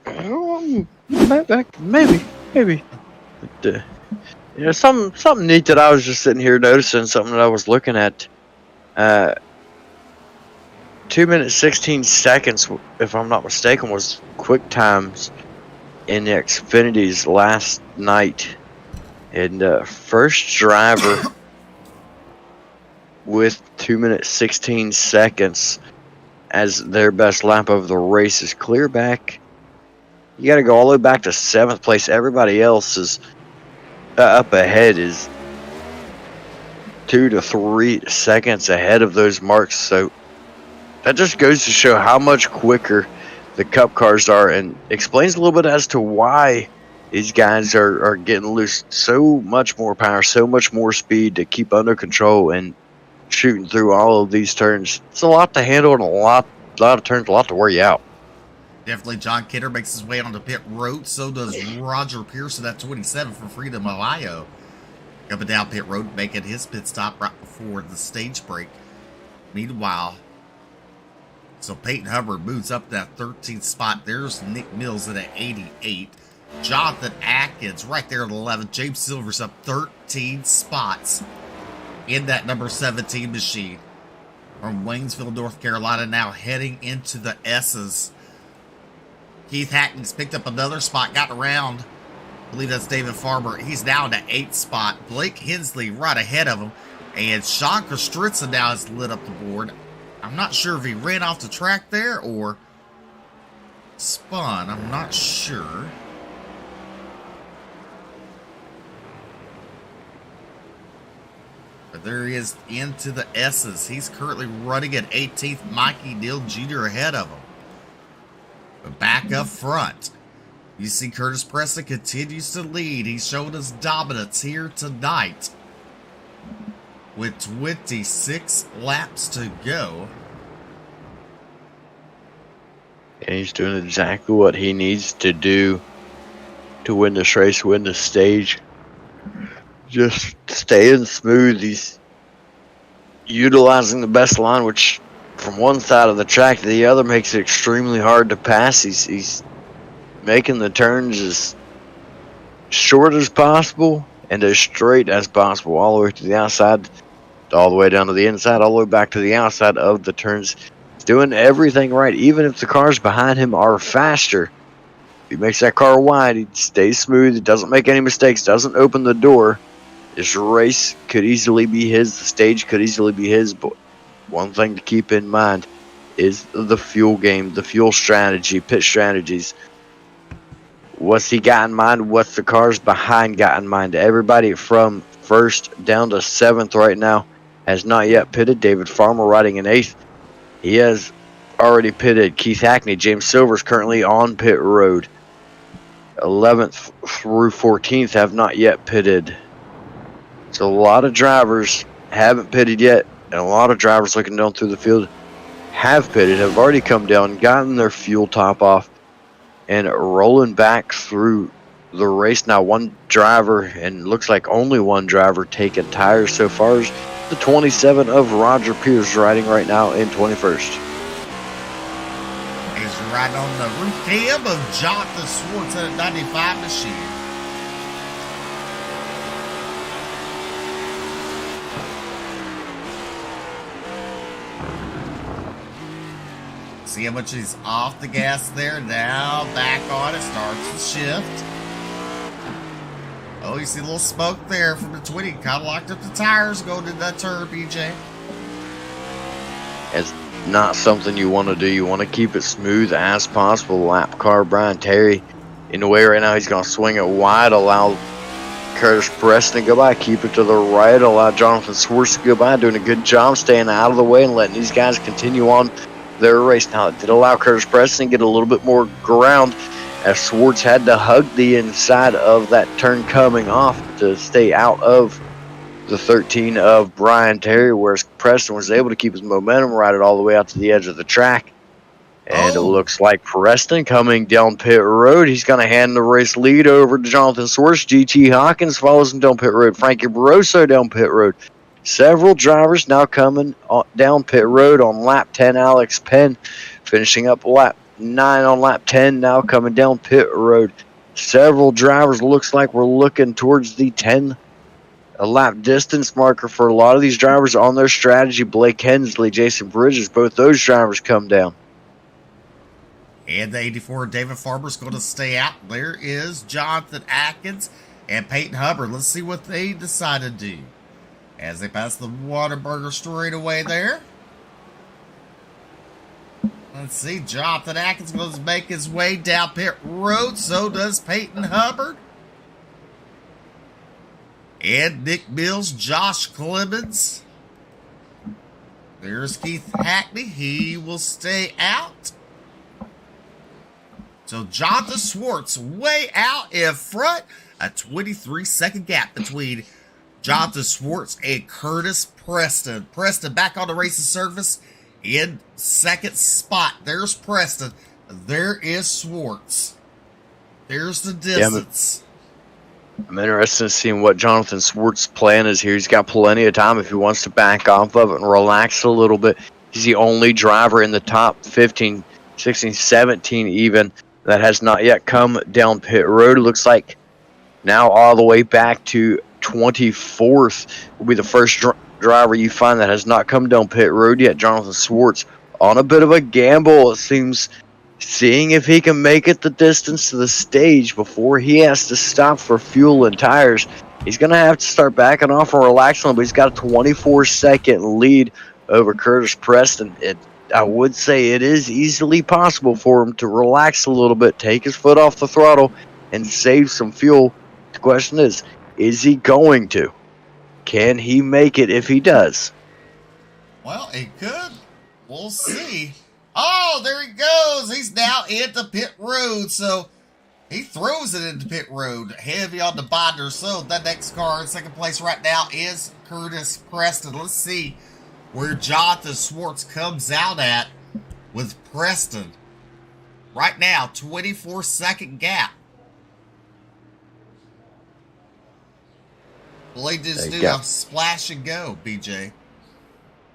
Maybe. But, something neat that I was just sitting here noticing, something that I was looking at. 2 minutes 16 seconds, if I'm not mistaken, was quick times in the Xfinity's last night. And first driver with 2 minutes 16 seconds as their best lap of the race is clear back. You got to go all the way back to 7th place. Everybody else is up ahead is 2 to 3 seconds ahead of those marks. So that just goes to show how much quicker the Cup cars are, and explains a little bit as to why these guys are getting loose. So much more power, so much more speed to keep under control and shooting through all of these turns. It's a lot to handle and a lot of turns, a lot to wear you out. Definitely John Kidder makes his way onto pit road. So does Roger Pearson at 27 from Freedom, Ohio. Coming down pit road, making his pit stop right before the stage break. Meanwhile, so Peyton Hubbard moves up that 13th spot. There's Nick Mills at 88. Jonathan Atkins right there at 11. James Silver's up 13 spots in that number 17 machine. From Waynesville, North Carolina, now heading into the S's. Keith Hackney's picked up another spot, got around. I believe that's David Farmer. He's now in the 8th spot. Blake Hensley right ahead of him. And Sean Kostritza now has lit up the board. I'm not sure if he ran off the track there or spun. I'm not sure. But there he is into the S's. He's currently running at 18th. Mikey Neal Jr. ahead of him. But back up front, you see Curtis Preston continues to lead. He's showing his dominance here tonight with 26 laps to go. And he's doing exactly what he needs to do to win this race, win the stage. Just staying smooth. He's utilizing the best line, which from one side of the track to the other makes it extremely hard to pass. He's making the turns as short as possible and as straight as possible, all the way to the outside, all the way down to the inside, all the way back to the outside of the turns. He's doing everything right, even if the cars behind him are faster. If he makes that car wide, he stays smooth, he doesn't make any mistakes, doesn't open the door. This race could easily be his, the stage could easily be his, but one thing to keep in mind is the fuel game, the fuel strategy, pit strategies. What's he got in mind? What's the cars behind got in mind? Everybody from 1st down to 7th right now has not yet pitted. David Farmer riding in 8th. He has already pitted. Keith Hackney, James Silver's currently on pit road. 11th through 14th have not yet pitted. So a lot of drivers haven't pitted yet, and a lot of drivers looking down through the field have pitted, have already come down, gotten their fuel top off, and rolling back through the race. Now one driver, and looks like only one driver, taking tires so far is the 27 of Roger Pierce, riding right now in 21st. He's riding on the roof cam of Jonathan Swartz at a 95 machine. See how much he's off the gas there. Now back on it. Starts the shift. Oh, you see a little smoke there from the 20. Kind of locked up the tires going into that turn, BJ. It's not something you want to do. You want to keep it smooth as possible. Lap car Brian Terry in the way right now. He's going to swing it wide, allow Curtis Preston to go by, keep it to the right, allow Jonathan Swartz to go by, doing a good job staying out of the way and letting these guys continue on their race. Now, it did allow Curtis Preston to get a little bit more ground as Swartz had to hug the inside of that turn coming off to stay out of the 13 of Brian Terry, whereas Preston was able to keep his momentum, ride it all the way out to the edge of the track. And It looks like Preston coming down pit road. He's going to hand the race lead over to Jonathan Swartz. GT Hawkins follows him down pit road. Frankie Barroso down pit road. Several drivers now coming down pit road on lap 10. Alex Penn finishing up lap 9 on lap 10, now coming down pit road. Several drivers, looks like we're looking towards the 10 lap distance marker for a lot of these drivers on their strategy. Blake Hensley, Jason Bridges, both those drivers come down. And the 84 David Farmer's going to stay out. There is Jonathan Atkins and Peyton Hubbard. Let's see what they decide to do. as they pass the Whataburger straightaway there. Let's see, Jonathan Atkins going to make his way down pit road. So does Peyton Hubbard. And Nick Mills, Josh Clemens. There's Keith Hackney. He will stay out. So Jonathan Swartz way out in front. A 23-second gap between Jonathan Swartz and Curtis Preston. Preston back on the racing surface in second spot. There's Preston. There is Swartz. There's the distance. I'm interested in seeing what Jonathan Swartz's plan is here. He's got plenty of time if he wants to back off of it and relax a little bit. He's the only driver in the top 15, 16, 17 even that has not yet come down pit road. It looks like now all the way back to 24th will be the first driver you find that has not come down pit road yet. Jonathan Swartz on a bit of a gamble, it seems, seeing if he can make it the distance to the stage before he has to stop for fuel and tires. He's going to have to start backing off and relaxing, but he's got a 24-second lead over Curtis Preston. I would say it is easily possible for him to relax a little bit, take his foot off the throttle, and save some fuel. The question is he going to? Can he make it if he does? Well, he could. We'll see. Oh, there he goes. He's now into pit road. So he throws it into pit road. Heavy on the binder. So the next car in second place right now is Curtis Preston. Let's see where Jonathan Swartz comes out at with Preston. Right now, 24-second gap. Well, they just do a splash and go, BJ.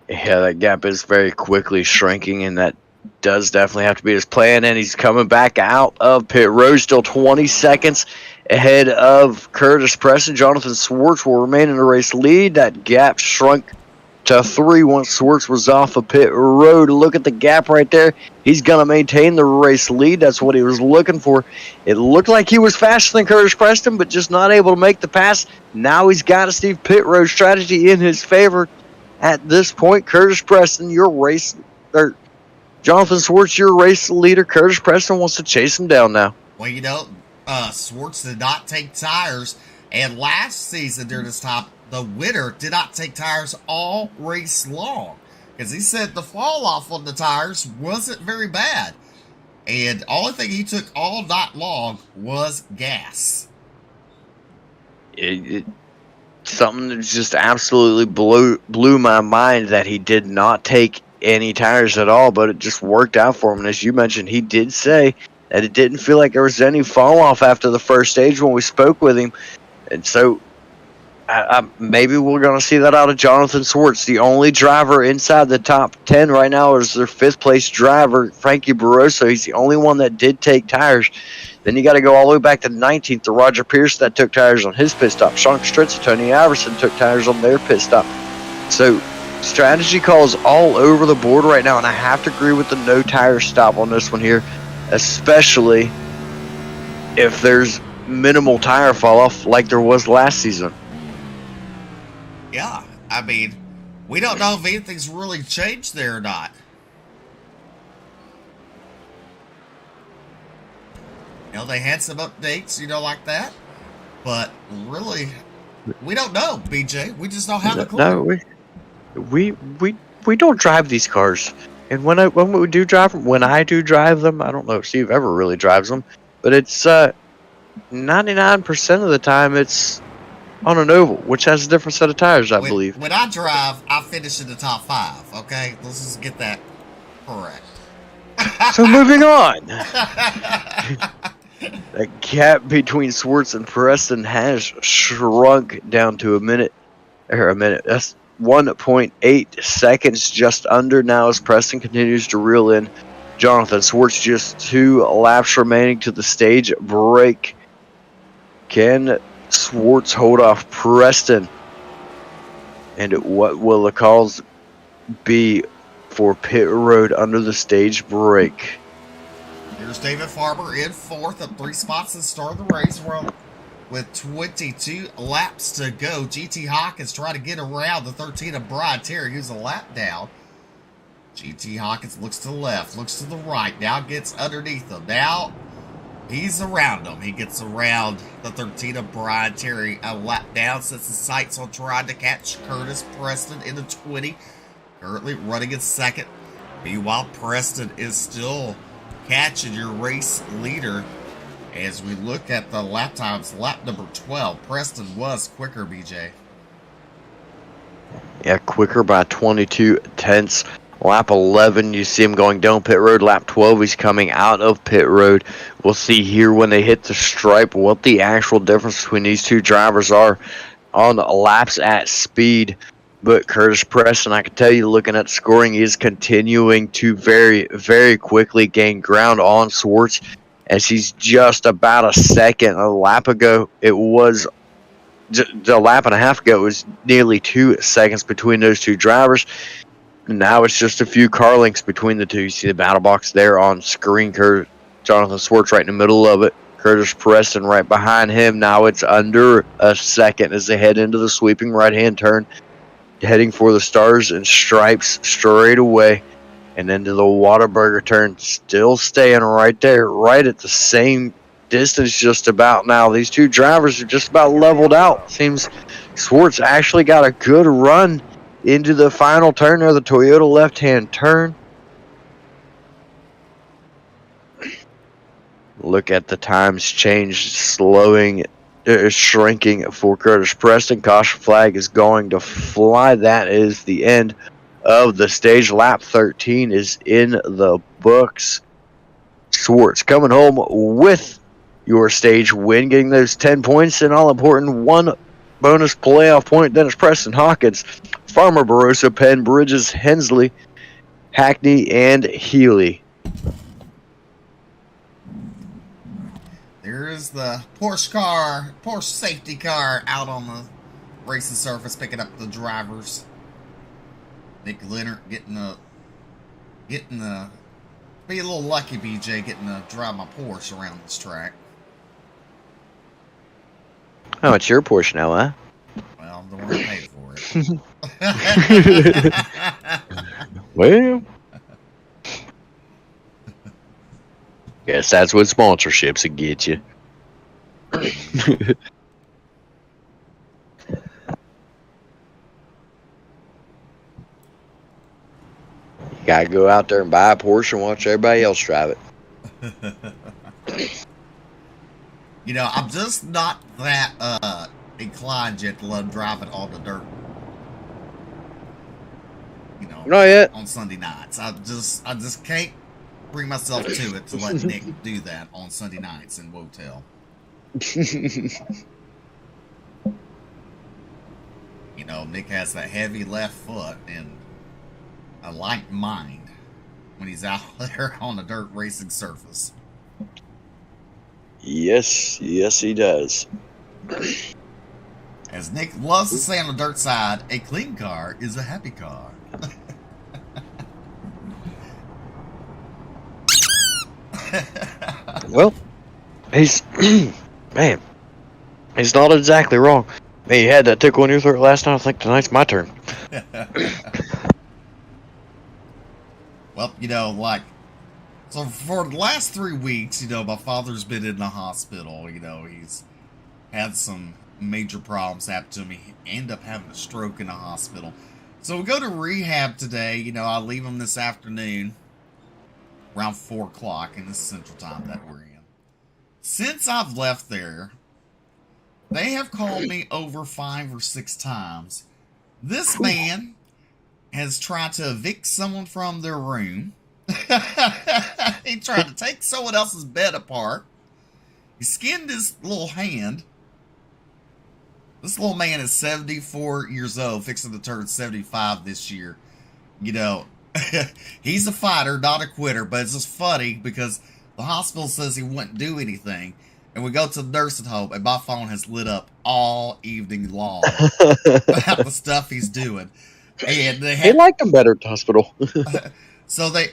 Yeah, that gap is very quickly shrinking, and that does definitely have to be his plan. And he's coming back out of pit road, still 20 seconds ahead of Curtis Preston. Jonathan Swartz will remain in the race lead. That gap shrunk to 3 once Swartz was off of pit road. Look at the gap right there. He's going to maintain the race lead. That's what he was looking for. It looked like he was faster than Curtis Preston, but just not able to make the pass. Now he's got a Steve pit road strategy in his favor. At this point, Curtis Preston, Jonathan Swartz, your race leader. Curtis Preston wants to chase him down now. Well, you know, Swartz did not take tires, and last season during this time, the winner did not take tires all race long, because he said the fall off on the tires wasn't very bad, and only thing he took all night long was gas. Something that just absolutely blew my mind that he did not take any tires at all, but it just worked out for him. And as you mentioned, he did say that it didn't feel like there was any fall off after the first stage when we spoke with him. And so maybe we're going to see that out of Jonathan Swartz. The only driver inside the top 10 right now is their 5th place driver, Frankie Barroso. He's the only one that did take tires. Then you got to go all the way back to 19th to Roger Pierce that took tires on his pit stop. Sean Stritz and Tony Iverson took tires on their pit stop. So strategy calls all over the board right now, and I have to agree with the no tire stop on this one here, especially if there's minimal tire fall off like there was last season. Yeah, I mean, we don't know if anything's really changed there or not. You know, they had some updates, you know, like that. But really, we don't know, BJ. We just don't have a clue. No, we don't drive these cars. And when we do drive them, when I do drive them, I don't know if Steve ever really drives them, but it's 99% of the time it's on an oval, which has a different set of tires, I believe. When I drive, I finish in the top 5, okay? Let's just get that correct. So moving on. The gap between Swartz and Preston has shrunk down to a minute. That's 1.8 seconds, just under now as Preston continues to reel in Jonathan Swartz. Just 2 laps remaining to the stage break. Can Swartz hold off Preston? And what will the calls be for pit road under the stage break? Here's David Farber in 4th, up 3 spots to start the race. We're with 22 laps to go. GT Hawkins trying to get around the 13 of Brian Terry, who's a lap down. GT Hawkins looks to the left, looks to the right, now gets underneath him. Now he's around him. He gets around the 13 of Brian Terry, a lap down, sets his sights on trying to catch Curtis Preston in the 20. Currently running in second. Meanwhile, Preston is still catching your race leader. As we look at the lap times, lap number 12, Preston was quicker, BJ. Yeah, quicker by 22 tenths. Lap 11, you see him going down pit road. Lap 12, he's coming out of pit road. We'll see here when they hit the stripe what the actual difference between these two drivers are on laps at speed. But Curtis Preston, I can tell you, looking at scoring, is continuing to very, very quickly gain ground on Swartz, as he's just about a second. A lap ago, it was a lap and a half ago, it was nearly 2 seconds between those two drivers. Now it's just a few car lengths between the two. You see the battle box there on screen. Jonathan Swartz right in the middle of it. Curtis Preston right behind him. Now it's under a second as they head into the sweeping right-hand turn, heading for the stars and stripes straight away. And then to the Whataburger turn, still staying right there, right at the same distance just about now. These two drivers are just about leveled out. Seems Swartz actually got a good run into the final turn of the Toyota left-hand turn. Look at the times change, shrinking for Curtis Preston. Caution flag is going to fly. That is the end of the stage. Lap 13 is in the books. Swartz coming home with your stage win, getting those 10 points and all important 1 bonus playoff point. Dennis Preston, Hawkins, Farmer, Barossa, Penn, Bridges, Hensley, Hackney, and Healy. There's the Porsche safety car out on the racing surface picking up the drivers. Nick Leonard getting the be a little lucky, BJ, getting to drive my Porsche around this track. Oh, it's your Porsche now, huh? Well, the one I paid for it. Well, guess that's what sponsorships would get you. You gotta go out there and buy a Porsche and watch everybody else drive it. You know, I'm just not that inclined yet to let him drive it on the dirt. You know, Not yet. on Sunday nights. I just can't bring myself to it to let Nick do that on Sunday nights in Wotel. You know, Nick has that heavy left foot and a light mind when he's out there on the dirt racing surface. Yes, he does. As Nick loves to say on the dirt side, a clean car is a happy car. Well, he's man, he's not exactly wrong. Man, you had that tickle in your throat last night. I think tonight's my turn. Well, you know, so for the last 3 weeks, you know, my father's been in the hospital. You know, he's had some major problems happen to him. He ended up having a stroke in the hospital. So we go to rehab today. You know, I leave him this afternoon around 4 o'clock in the central time that we're in. Since I've left there, they have called me over 5 or 6 times. This man has tried to evict someone from their room. He tried to take someone else's bed apart. He skinned his little hand. This little man is 74 years old, fixing to turn 75 this year. You know, he's a fighter, not a quitter, but it's just funny because the hospital says he wouldn't do anything. And we go to the nursing home, and my phone has lit up all evening long about the stuff he's doing. And They liked him better at the hospital. So they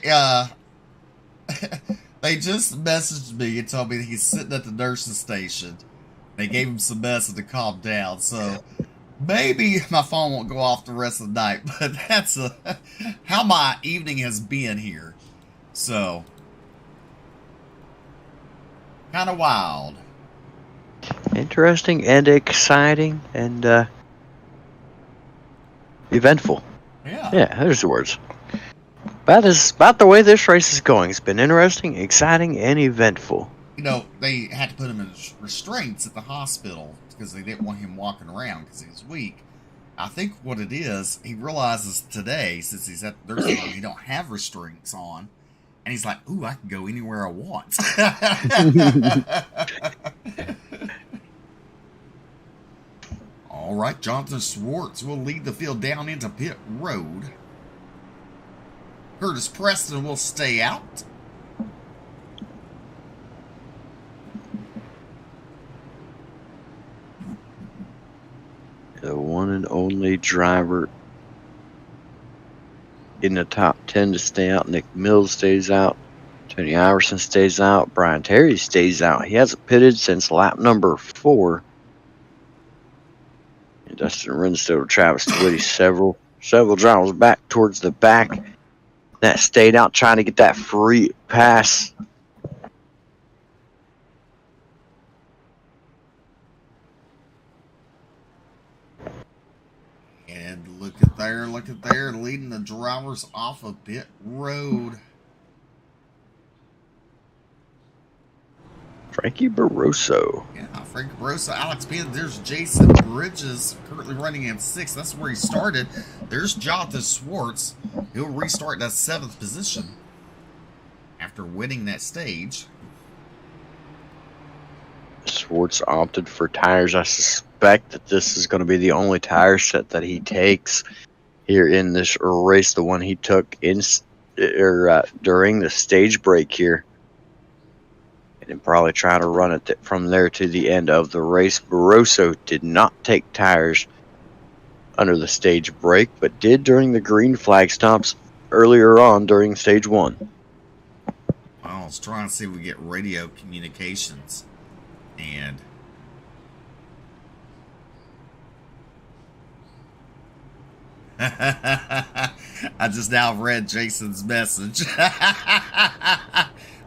just messaged me and told me that he's sitting at the nurse's station They gave him some medicine to calm down, so maybe my phone won't go off the rest of the night. But that's how my evening has been here. So, kind of wild. Interesting and exciting and eventful. Yeah. Yeah, there's the words. That is about the way this race is going. It's been interesting, exciting, and eventful. You know, they had to put him in restraints at the hospital because they didn't want him walking around because he was weak. I think what it is, he realizes today, since he's at the nursing home, he don't have restraints on. And he's like, ooh, I can go anywhere I want. All right, Jonathan Swartz will lead the field down into pit road. Curtis Preston will stay out. The one and only driver in the top 10 to stay out. Nick Mills stays out. Tony Iverson stays out. Brian Terry stays out. He hasn't pitted since lap number 4. And Dustin Renstow, Travis Twitty, several drivers back towards the back that stayed out trying to get that free pass. And look at there, leading the drivers off of pit road. Frankie Barroso. Yeah, Frank Barroso, Alex Pena. There's Jason Bridges, currently running in 6th. That's where he started. There's Jonathan Swartz. He'll restart that 7th position after winning that stage. Swartz opted for tires. I suspect that this is going to be the only tire set that he takes here in this race. The one he took during the stage break here. And probably try to run it from there to the end of the race. Barroso did not take tires under the stage break, but did during the green flag stops earlier on during stage 1. Well, I was trying to see if we get radio communications. And I just now read Jason's message.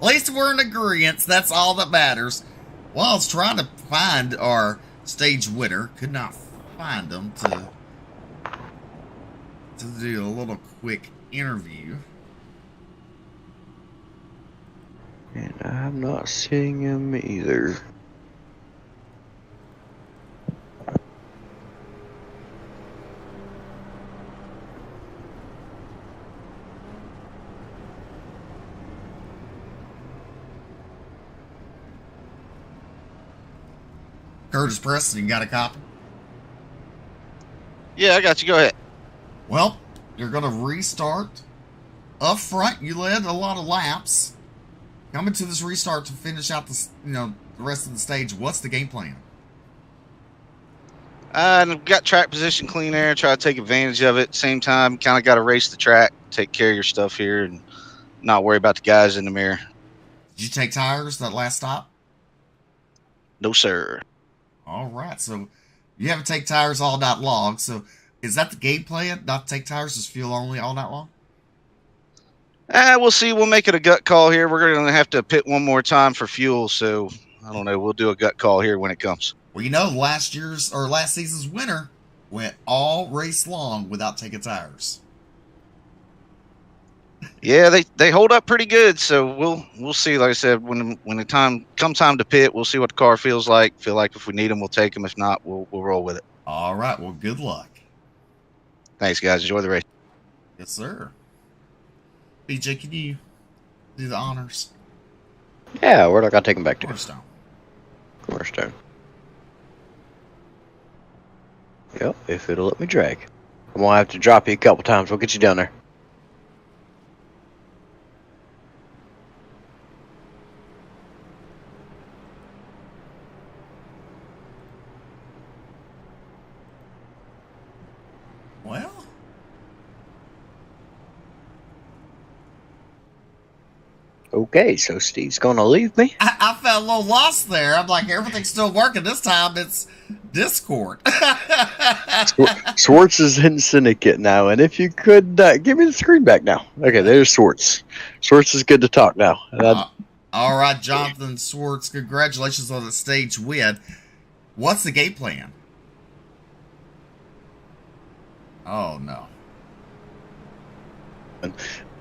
At least we're in agreement. That's all that matters. Well, I was trying to find our stage winner. Could not find them to do a little quick interview. And I'm not seeing him either. Curtis Preston, you got a copy? Yeah, I got you. Go ahead. Well, you're going to restart. Up front, you led a lot of laps. Coming to this restart to finish out the rest of the stage. What's the game plan? I've got track position clean air. Try to take advantage of it. Same time, kind of got to race the track, take care of your stuff here, and not worry about the guys in the mirror. Did you take tires that last stop? No, sir. All right, so you haven't take tires all night long. So is that the game plan? Not to take tires, just fuel only all night long? We'll see. We'll make it a gut call here. We're going to have to pit one more time for fuel, so I don't know. We'll do a gut call here when it comes. Well, last season's winner went all race long without taking tires. Yeah, they hold up pretty good, so we'll see. Like I said, when the time to pit, we'll see what the car feels like. Feel like if we need them, we'll take them. If not, we'll roll with it. All right. Well, good luck. Thanks, guys. Enjoy the race. Yes, sir. BJ, can you do the honors? Yeah, where do I got to take him back to? Cornerstone. Yep, if it'll let me drag. I'm going to have to drop you a couple times. We'll get you down there. Well, Okay, so Steve's going to leave me? I felt a little lost there. I'm like, everything's still working. This time it's Discord. Swartz is in Syndicate now, and if you could give me the screen back now. Okay, there's Swartz. Swartz is good to talk now. All right, Jonathan Swartz, congratulations on the stage win. What's the game plan? Oh, no.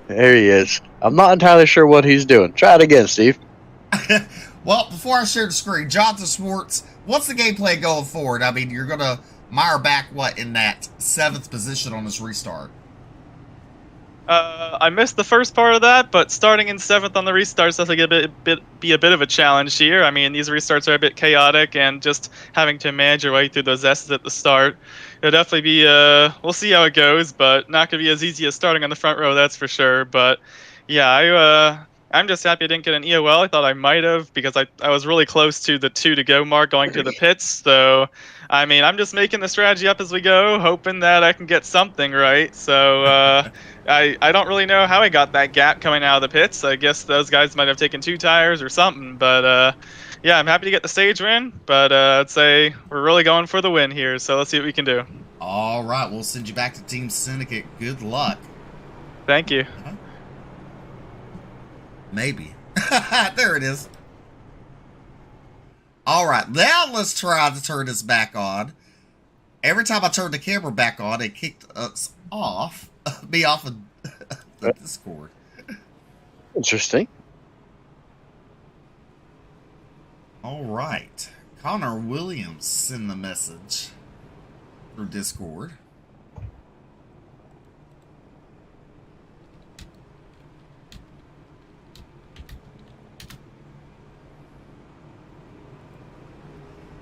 There he is. I'm not entirely sure what he's doing. Try it again, Steve. Well, before I share the screen, Jonathan Swartz, what's the game plan going forward? I mean, you're going to mire back, in that 7th position on this restart? I missed the first part of that, but starting in 7th on the restarts does be a bit of a challenge here. I mean, these restarts are a bit chaotic, and just having to manage your way through those S's at the start, it'll definitely be, we'll see how it goes, but not going to be as easy as starting on the front row, that's for sure. But yeah, I'm just happy I didn't get an EOL. I thought I might have, because I was really close to the 2 to go mark going to the pits. So, I mean, I'm just making the strategy up as we go, hoping that I can get something right. So, I don't really know how I got that gap coming out of the pits. I guess those guys might have taken 2 tires or something. But, yeah, I'm happy to get the stage win. But I'd say we're really going for the win here. So let's see what we can do. All right, we'll send you back to Team Syndicate. Good luck. Thank you. Maybe. There it is. All right, now let's try to turn this back on. Every time I turned the camera back on, it kicked us off. Me off of the Discord. Interesting. All right. Connor Williams sent the message through Discord.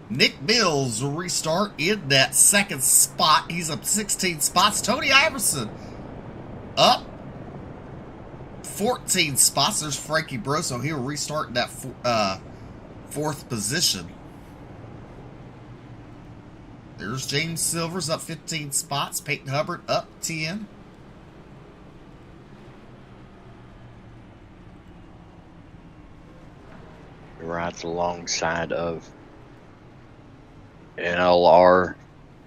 Nick Mills will restart in that 2nd spot. He's up 16 spots. Tony Iverson up 14 spots. There's Frankie Broso. He'll restart in that 4th position. There's James Silvers up 15 spots. Peyton Hubbard up 10. Rides alongside of NLR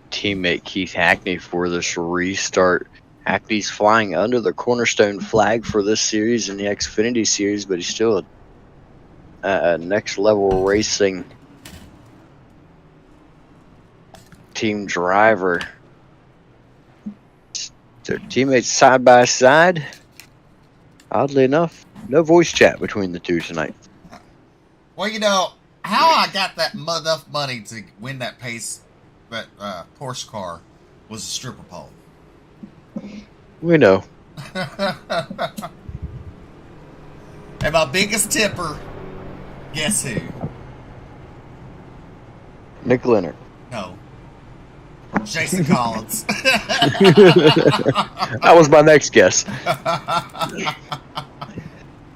teammate Keith Hackney for this restart. Hackney's flying under the Cornerstone flag for this series in the Xfinity series, but he's still a next level racing team driver. Their teammates side by side. Oddly enough, no voice chat between the two tonight. Well, you know, how I got that enough money to win that Porsche car was a stripper pole. We know. And my biggest tipper, guess who? Nick Leonard. No. Jason Collins. That was my next guess.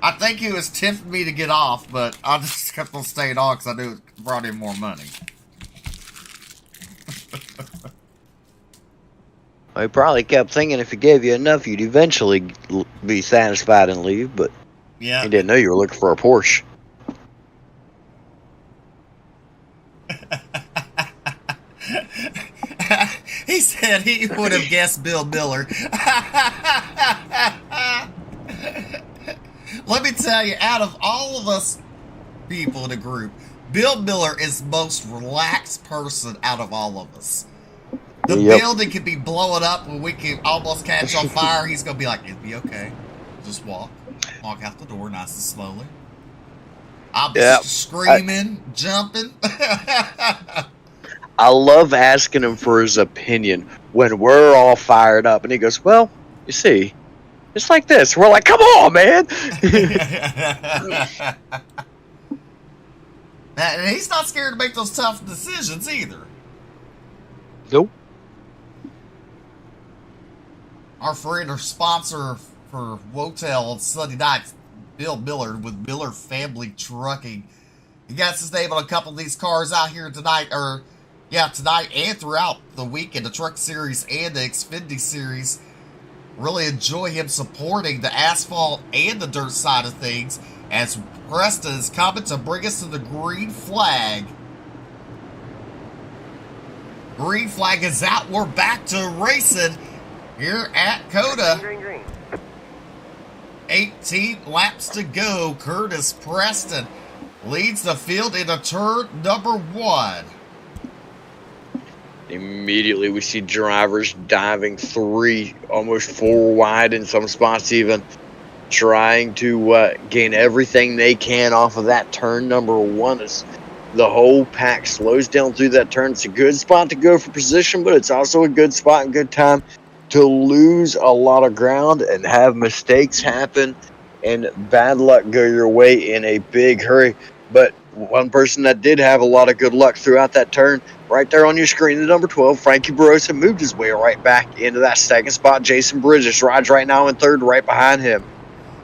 I think he was tipping me to get off, but I just kept on staying on because I knew it brought in more money. I probably kept thinking if he gave you enough, you'd eventually be satisfied and leave, but Yeah. he didn't know you were looking for a Porsche. He said he would have guessed Bill Miller. Let me tell you, out of all of us people in the group, Bill Miller is the most relaxed person out of all of us. The building could be blowing up when we can almost catch on fire. He's going to be like, it'll be okay. Just walk out the door nice and slowly. I'm screaming, jumping. I love asking him for his opinion when we're all fired up, and he goes, well, you see, it's like this. We're like, come on, man. And he's not scared to make those tough decisions either. Nope. Our friend or sponsor for Wotel on Sunday nights, Bill Miller with Miller Family Trucking. He got his name on a couple of these cars out here tonight, tonight and throughout the week in the Truck Series and the Xfinity Series. Really enjoy him supporting the asphalt and the dirt side of things. as Preston is coming to bring us to the green flag. Green flag is out. We're back to racing here at Cota. Green. 18 laps to go. Curtis Preston leads the field into turn number 1. Immediately we see drivers diving 3, almost 4 wide in some spots even, trying to gain everything they can off of that turn number 1 as the whole pack slows down through that turn. It's a good spot to go for position, but it's also a good spot and good time to lose a lot of ground and have mistakes happen and bad luck go your way in a big hurry. But one person that did have a lot of good luck throughout that turn, right there on your screen, the number 12, Frankie Barossa, moved his way right back into that second spot. Jason Bridges rides right now in third, right behind him.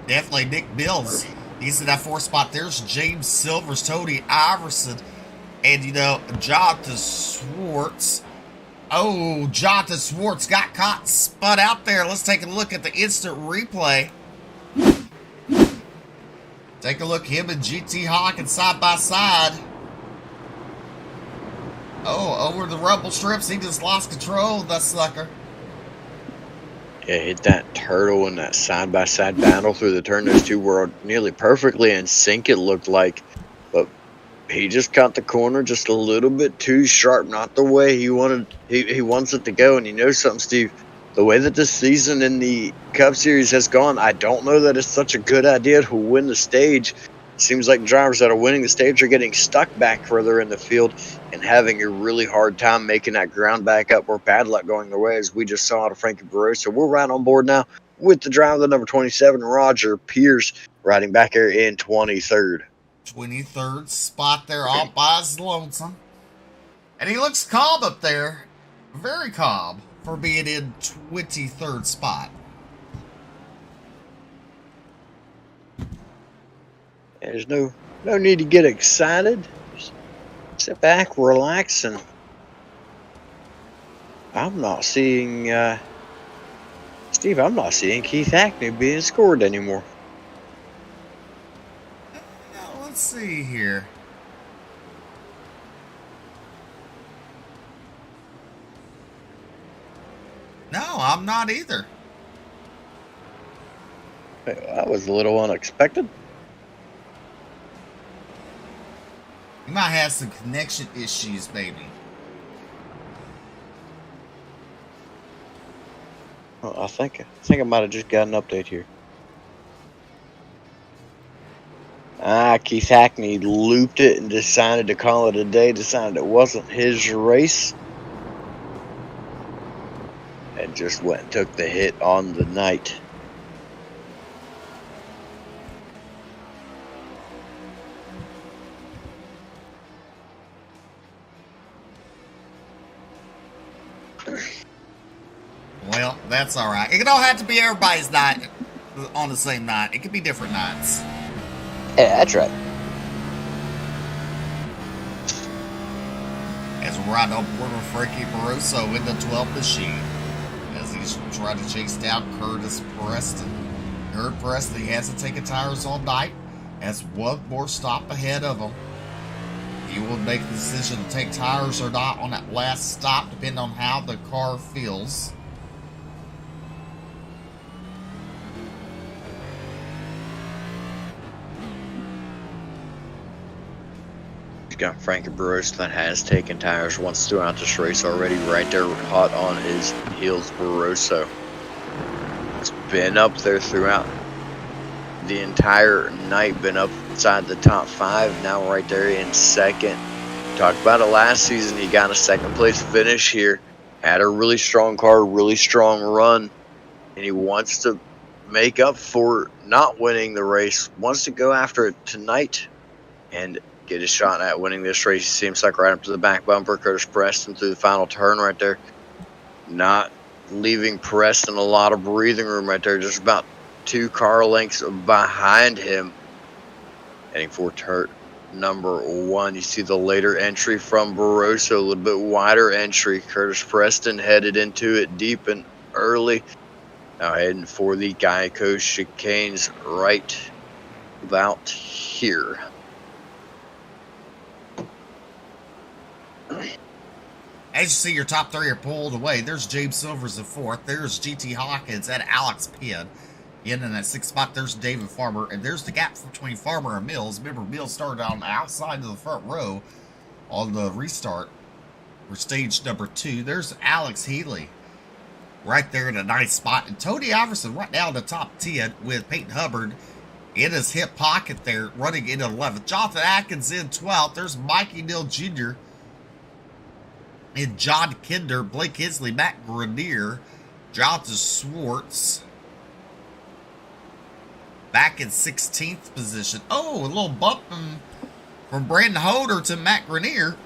Definitely Nick Mills. He's in that 4th spot. There's James Silvers, Tony Iverson, and, Jonathan Swartz. Oh, Jonathan Swartz got caught and spun out there. Let's take a look at the instant replay. Take a look, him and GT Hawkins side by side. Oh, over the rumble strips, he just lost control of that sucker. Yeah, hit that turtle in that side-by-side battle through the turn. Those two were nearly perfectly in sync, it looked like. But he just caught the corner just a little bit too sharp, not the way he wanted. He wants it to go. And you know something, Steve? The way that this season in the Cup Series has gone, I don't know that it's such a good idea to win the stage. It seems like drivers that are winning the stage are getting stuck back further in the field and having a really hard time making that ground back up, or bad luck going their way, as we just saw out of Frankie Barossa. So we're right on board now with the driver, the number 27, Roger Pierce, riding back here in 23rd. 23rd spot there, all by his lonesome. And he looks calm up there. Very calm for being in 23rd spot. There's no need to get excited. Just sit back, relax, and I'm not seeing Steve. I'm not seeing Keith Hackney being scored anymore. Now, let's see here. No, I'm not either. That was a little unexpected. You might have some connection issues, maybe. Well, I think I might have just got an update here. Keith Hackney looped it and decided to call it a day. Decided it wasn't his race, and just went and took the hit on the night. Well, that's all right. It don't have to be everybody's night on the same night. It could be different nights. Yeah, that's right. As we're riding on board with Frankie Barossa in the 12 machine, as he's trying to chase down Curtis Preston. Curtis Preston, he hasn't taken tires all night. Has one more stop ahead of him. He will make the decision to take tires or not on that last stop, depending on how the car feels. Got Frankie Barossa that has taken tires once throughout this race already, right there hot on his heels. Barossa has been up there throughout the entire night, been up inside the top 5, now right there in second. Talked about it last season, he got a second place finish here, had a really strong car, really strong run, and he wants to make up for not winning the race, wants to go after it tonight and get a shot at winning this race. He seems like right up to the back bumper. Curtis Preston through the final turn right there, not leaving Preston a lot of breathing room right there, just about 2 car lengths behind him. Heading for turn number 1. You see the later entry from Barossa, a little bit wider entry. Curtis Preston headed into it deep and early. Now heading for the Geico chicanes right about here. As you see, your top three are pulled away. There's James Silvers in fourth. There's GT Hawkins and Alex Penn. In that sixth spot, there's David Farmer. And there's the gap between Farmer and Mills. Remember, Mills started on the outside of the front row on the restart for stage number 2. There's Alex Healy right there in a nice spot. And Tony Iverson right now in the top 10 with Peyton Hubbard in his hip pocket there, running in 11th. Jonathan Atkins in 12th. There's Mikey Neal Jr. and John Kinder, Blake Hensley, Matt Grenier, Jonathan Swartz back in 16th position. Oh, a little bump from Brandon Holder to Matt Grenier.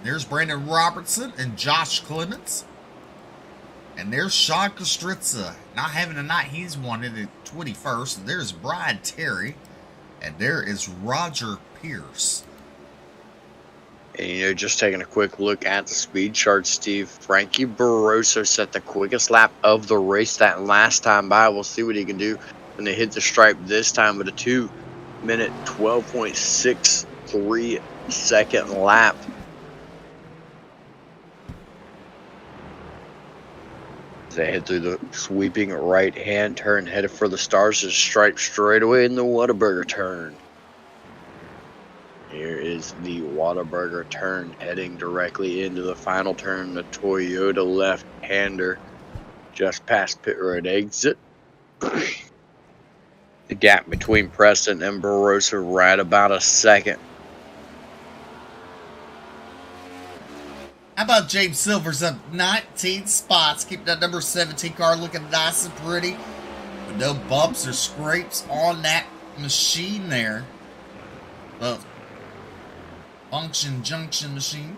There's Brandon Robertson and Josh Clements. And there's Sean Kostritza. Not having a night he's wanted at 21st. There's Brian Terry. And there is Roger Pierce. And just taking a quick look at the speed chart, Steve. Frankie Barroso set the quickest lap of the race that last time by. We'll see what he can do when they hit the stripe this time with a 2-minute, 12.63 second lap. They head through the sweeping right-hand turn, headed for the Stars' stripe straight away in the Whataburger turn. Here is the Whataburger turn, heading directly into the final turn. The Toyota left-hander just past pit road exit. The gap between Preston and Barroso right about a second. How about James Silvers up 19 spots, keeping that number 17 car looking nice and pretty, with no bumps or scrapes on that machine there. The function junction machine.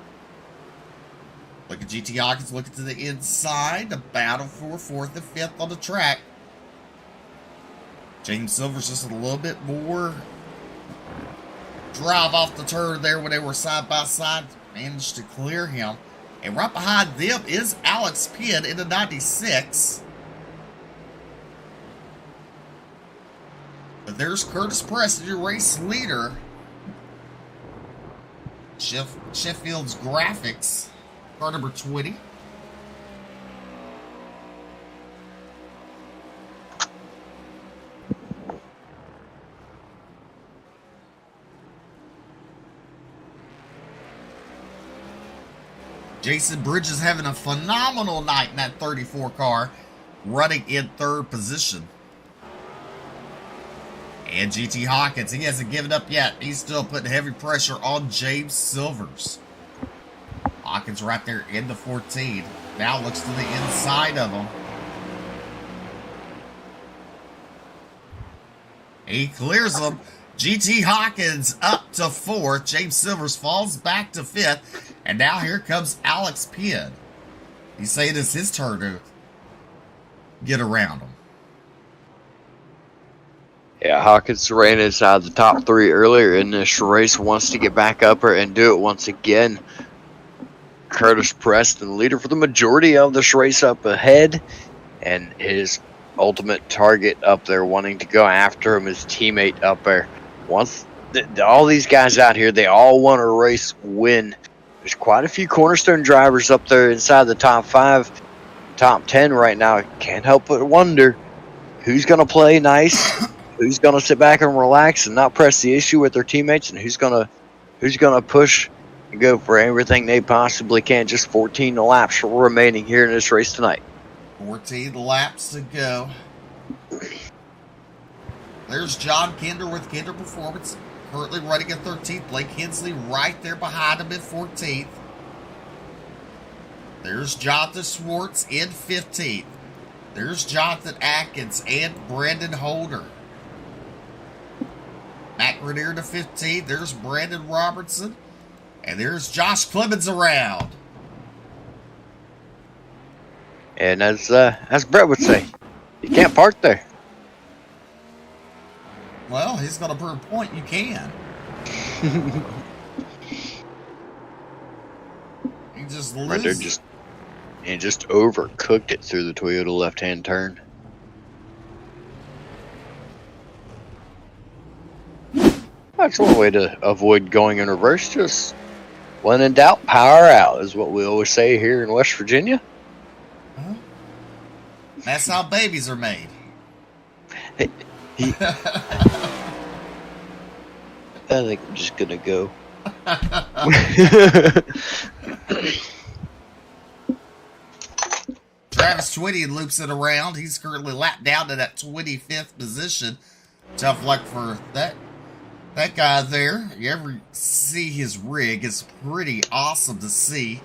Look at GT Hawkins looking to the inside, the battle for 4th and 5th on the track. James Silvers just a little bit more drive off the turn there when they were side by side, managed to clear him. And right behind them is Alex Penn in the 96. But there's Curtis Preston, your race leader. Sheffield's Graphics, car number 20. Jason Bridges having a phenomenal night in that 34 car, running in 3rd position. And GT Hawkins, he hasn't given up yet. He's still putting heavy pressure on James Silvers. Hawkins right there in the 14. Now looks to the inside of him. He clears them. GT Hawkins up to 4th. James Silvers falls back to 5th. And now here comes Alex Penn. He's saying it's his turn to get around him. Yeah, Hawkins ran inside the top 3 earlier in this race. Wants to get back up her and do it once again. Curtis Preston, leader for the majority of this race, up ahead. And his ultimate target up there, wanting to go after him, his teammate up there. Once all these guys out here, they all want a race win. There's quite a few cornerstone drivers up there inside the top 5, top 10 right now. Can't help but wonder who's going to play nice, who's going to sit back and relax and not press the issue with their teammates, and who's going to push and go for everything they possibly can. Just 14 laps remaining here in this race tonight. 14 laps to go. There's John Kinder with Kinder Performance, currently running at 13th. Blake Hensley right there behind him at 14th. There's Jonathan Swartz in 15th. There's Jonathan Atkins and Brandon Holder. Matt Grenier to 15th. There's Brandon Robertson. And there's Josh Clemens around. And as Brett would say, you can't park there. Well, he's going to prove a point you can. He just Right there, just overcooked it through the Toyota left-hand turn. That's one way to avoid going in reverse. Just when in doubt, power out is what we always say here in West Virginia. Huh? That's how babies are made. I think I'm just gonna go. Travis Twitty loops it around. He's currently lapped down to that 25th position. Tough luck for that guy there. You ever see his rig? It's pretty awesome to see.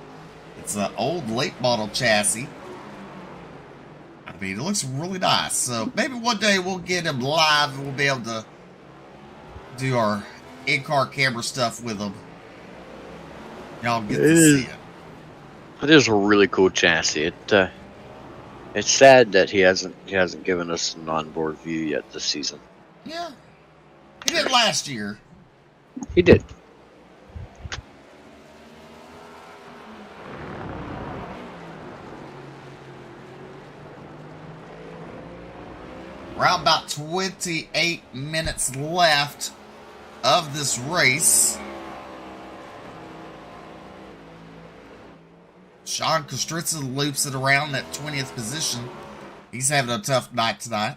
It's an old late model chassis. I mean, it looks really nice. So maybe one day we'll get him live and we'll be able to do our in-car camera stuff with him. Y'all get to see it. It is a really cool chassis. It's sad that he hasn't given us an onboard view yet this season. Yeah. He did last year. He did. Around about 28 minutes left of this race. Sean Kostritza loops it around that 20th position. He's having a tough night tonight.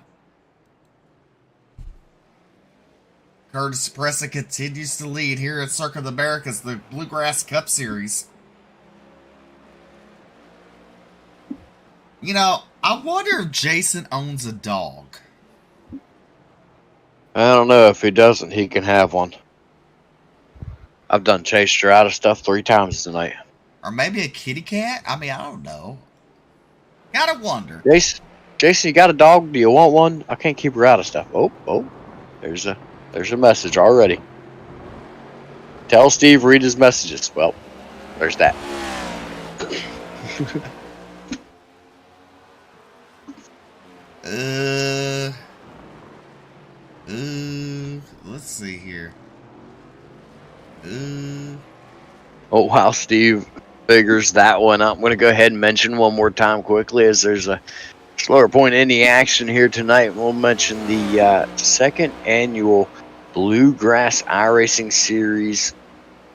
Curtis Pressa continues to lead here at Circuit of the Americas, the Bluegrass Cup Series. You know, I wonder if Jason owns a dog. I don't know. If he doesn't, he can have one. I've done chased her out of stuff 3 times tonight. Or maybe a kitty cat? I mean, I don't know. Gotta wonder. Jason, you got a dog? Do you want one? I can't keep her out of stuff. Oh, there's a message already. Tell Steve read his messages. Well, there's that. Let's see here. Oh, wow, Steve figures that one out. I'm going to go ahead and mention one more time quickly as there's a slower point in the action here tonight. We'll mention the second annual Bluegrass Iracing Series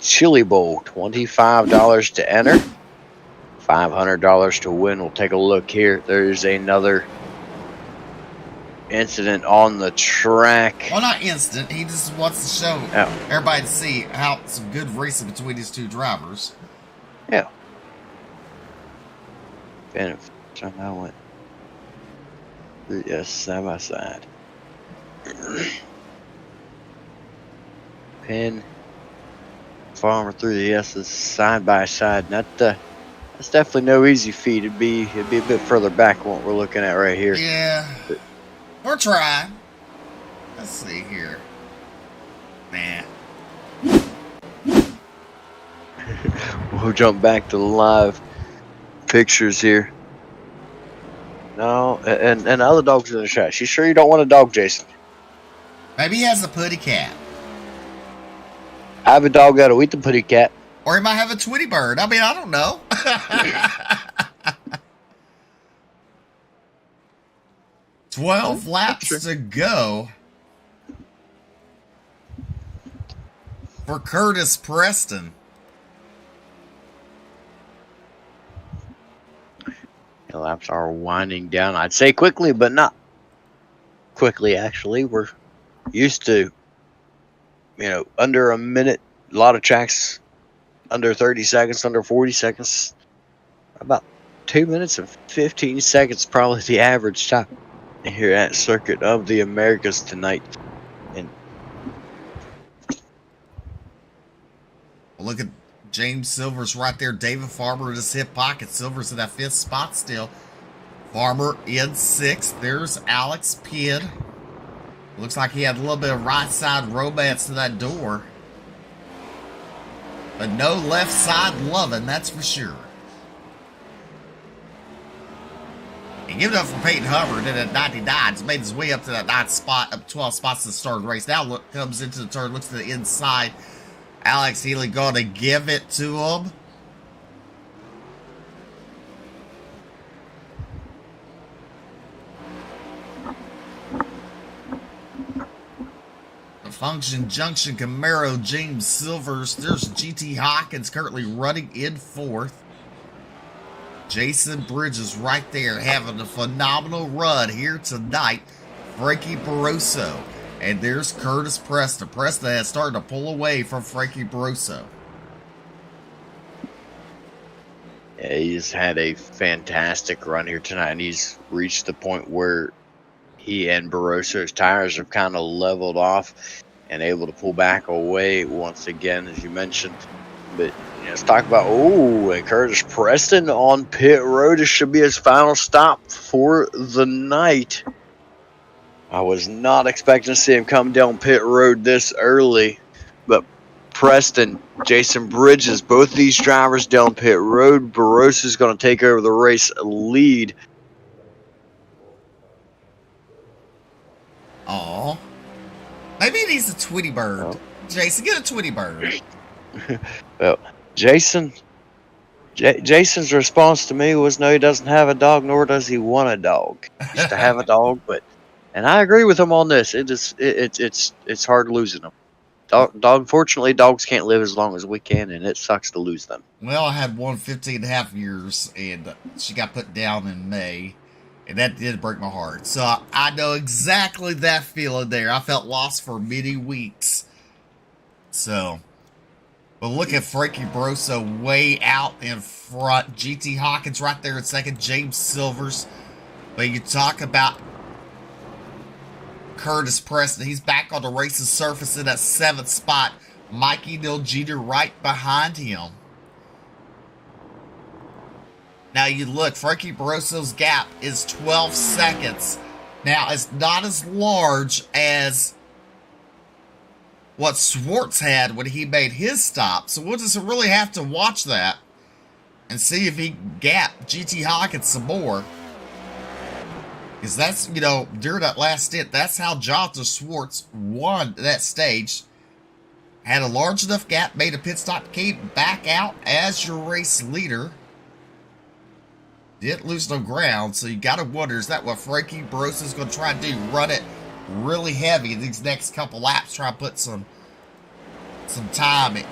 Chili Bowl. $25 to enter, $500 to win. We'll take a look here. There's another incident on the track. Well, not instant. He just wants to show everybody to see how some good racing between these two drivers. Yeah. And somehow went. Yes, side by side. Pin Farmer through the S's side by side. That's definitely no easy feat. It'd be a bit further back than what we're looking at right here. Yeah. We're trying. Let's see here. Nah. We'll jump back to the live pictures here. No, and other dogs in the trash. You sure you don't want a dog, Jason? Maybe he has a putty cat. I have a dog that'll eat the putty cat. Or he might have a Tweety bird. I mean, I don't know. 12 laps to go for Curtis Preston. The laps are winding down. I'd say quickly, but not quickly, actually. We're used to, under a minute. A lot of tracks under 30 seconds, under 40 seconds. About 2 minutes and 15 seconds, probably the average time here at Circuit of the Americas tonight. And look at James Silver's right there. David Farmer in his hip pocket. Silver's in that 5th spot still. Farmer in 6th. There's Alex Pidd. Looks like he had a little bit of right side romance to that door. But no left side loving, that's for sure. And give it up for Peyton Hubbard in at 99. He's made his way up to that 9th spot, up 12 spots to the start of the race. Now comes into the turn, looks to the inside. Alex Healy going to give it to him. Function Junction Camaro, James Silvers. There's GT Hawkins currently running in fourth. Jason Bridges right there having a phenomenal run here tonight. Frankie Barroso. And there's Curtis Preston. Preston has started to pull away from Frankie Barroso. Yeah, he's had a fantastic run here tonight, and he's reached the point where he and Barroso's tires have kind of leveled off and able to pull back away once again, as you mentioned. But let's talk about, and Curtis Preston on pit road. This should be his final stop for the night. I was not expecting to see him come down pit road this early, but Preston, Jason Bridges, both these drivers down pit road. Barroso's going to take over the race lead. Aw. Maybe he needs a Tweety Bird. Oh. Jason, get a Tweety Bird. Well, Jason's response to me was, no, he doesn't have a dog, nor does he want a dog. He used to have a dog, and I agree with him on this. It's hard losing them. Unfortunately, dogs can't live as long as we can, and it sucks to lose them. Well, I had one 15 and a half years, and she got put down in May, and that did break my heart. So I know exactly that feeling there. I felt lost for many weeks. So, but look at Frankie Barroso way out in front. GT Hawkins right there in second. James Silvers. But you talk about Curtis Preston. He's back on the racing surface in that 7th spot. Mikey Neal Jr. right behind him. Now you look, Frankie Barroso's gap is 12 seconds. Now it's not as large as what Swartz had when he made his stop. So we'll just really have to watch that and see if he can gap GT Hawkins some more. Because that's, during that last stint, that's how Jonathan Swartz won that stage. Had a large enough gap, made a pit stop, came back out as your race leader. Didn't lose no ground, so you got to wonder, is that what Frankie Barroso's going to try to do? Run it really heavy these next couple laps, try to put some time, a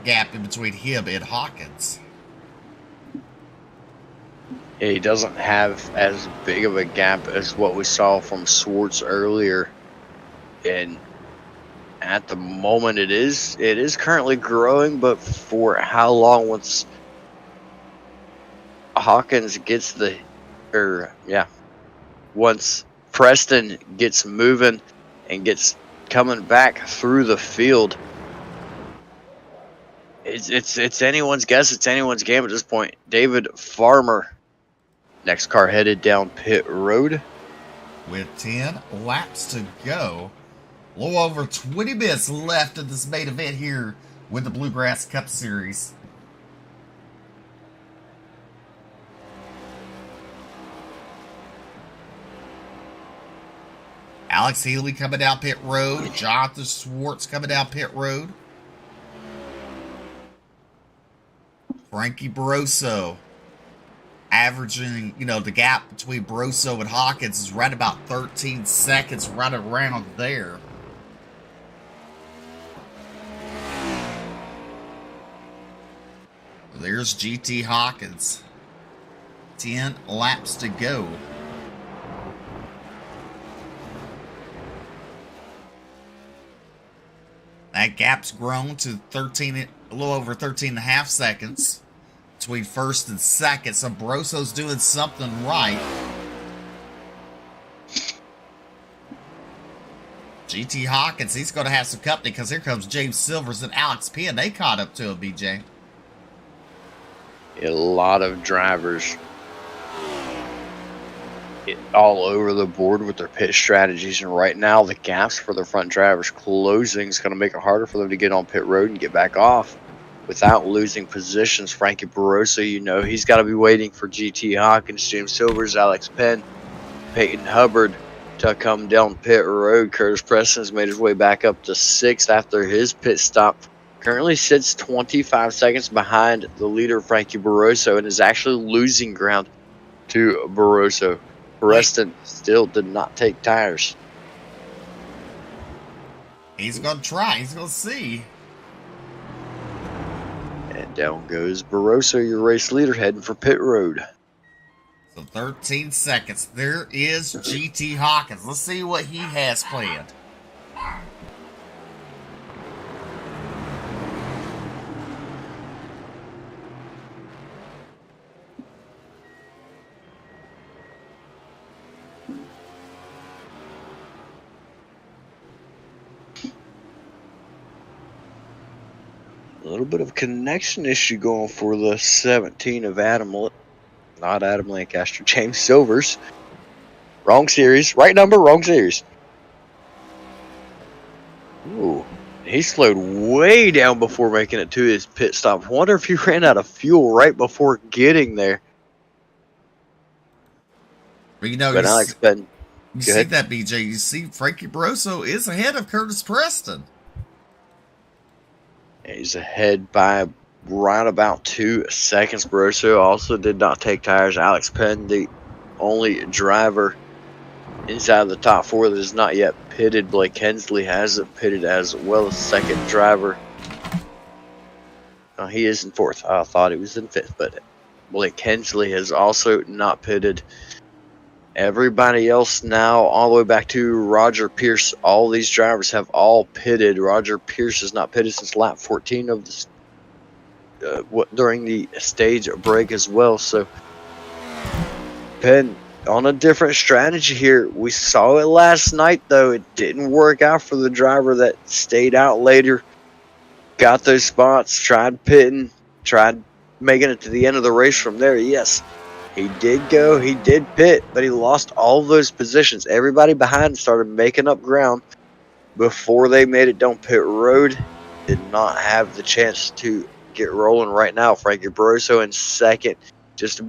gap in between him and Hawkins. He doesn't have as big of a gap as what we saw from Swartz earlier, and at the moment it is currently growing. But for how long? Once Hawkins gets once Preston gets moving and gets coming back through the field, it's anyone's guess. It's anyone's game at this point. David Farmer. Next car headed down pit road. With 10 laps to go. A little over 20 minutes left of this main event here with the Bluegrass Cup Series. Alex Healy coming down pit road. Jonathan Swartz coming down pit road. Frankie Barroso. Averaging, the gap between Barroso and Hawkins is right about 13 seconds, right around there. There's GT Hawkins. 10 laps to go. That gap's grown to a little over 13 and a half seconds. Between first and second, so Barroso's doing something right. GT Hawkins, he's going to have some company because here comes James Silvers and Alex Penn. They caught up to him, BJ. A lot of drivers all over the board with their pit strategies, and right now the gaps for the front drivers closing is going to make it harder for them to get on pit road and get back off without losing positions. Frankie Barroso, he's got to be waiting for GT Hawkins, James Silvers, Alex Penn, Peyton Hubbard to come down pit road. Curtis Preston has made his way back up to 6th after his pit stop. Currently sits 25 seconds behind the leader, Frankie Barroso, and is actually losing ground to Barroso. Right. Preston still did not take tires. He's going to try. He's going to see. And down goes Barroso, your race leader, heading for pit road. So 13 seconds. There is GT Hawkins. Let's see what he has planned. A little bit of a connection issue going for the 17 of not Adam Lancaster, James Silvers. Wrong series, right number, wrong series. Ooh, he slowed way down before making it to his pit stop. Wonder if he ran out of fuel right before getting there. But you know, But Alex Penn, you see that, BJ. You see Frankie Barroso is ahead of Curtis Preston. he's ahead by right about 2 seconds. Barroso also did not take tires. Alex Penn, the only driver inside the top 4 that is not yet pitted. Blake Hensley hasn't pitted as well as second driver. He is in 4th. I thought he was in 5th, but Blake Hensley has also not pitted. Everybody else now, all the way back to Roger Pierce. All these drivers have all pitted. Roger Pierce has not pitted since lap 14 of this during the stage break as well. So Penn on a different strategy here. We saw it last night, though. It didn't work out for the driver that stayed out later. Got those spots, tried pitting, tried making it to the end of the race from there. Yes, he did go, he did pit, but he lost all those positions. Everybody behind started making up ground before they made it down pit road. Did not have the chance to get rolling right now. Frankie Barroso in second, just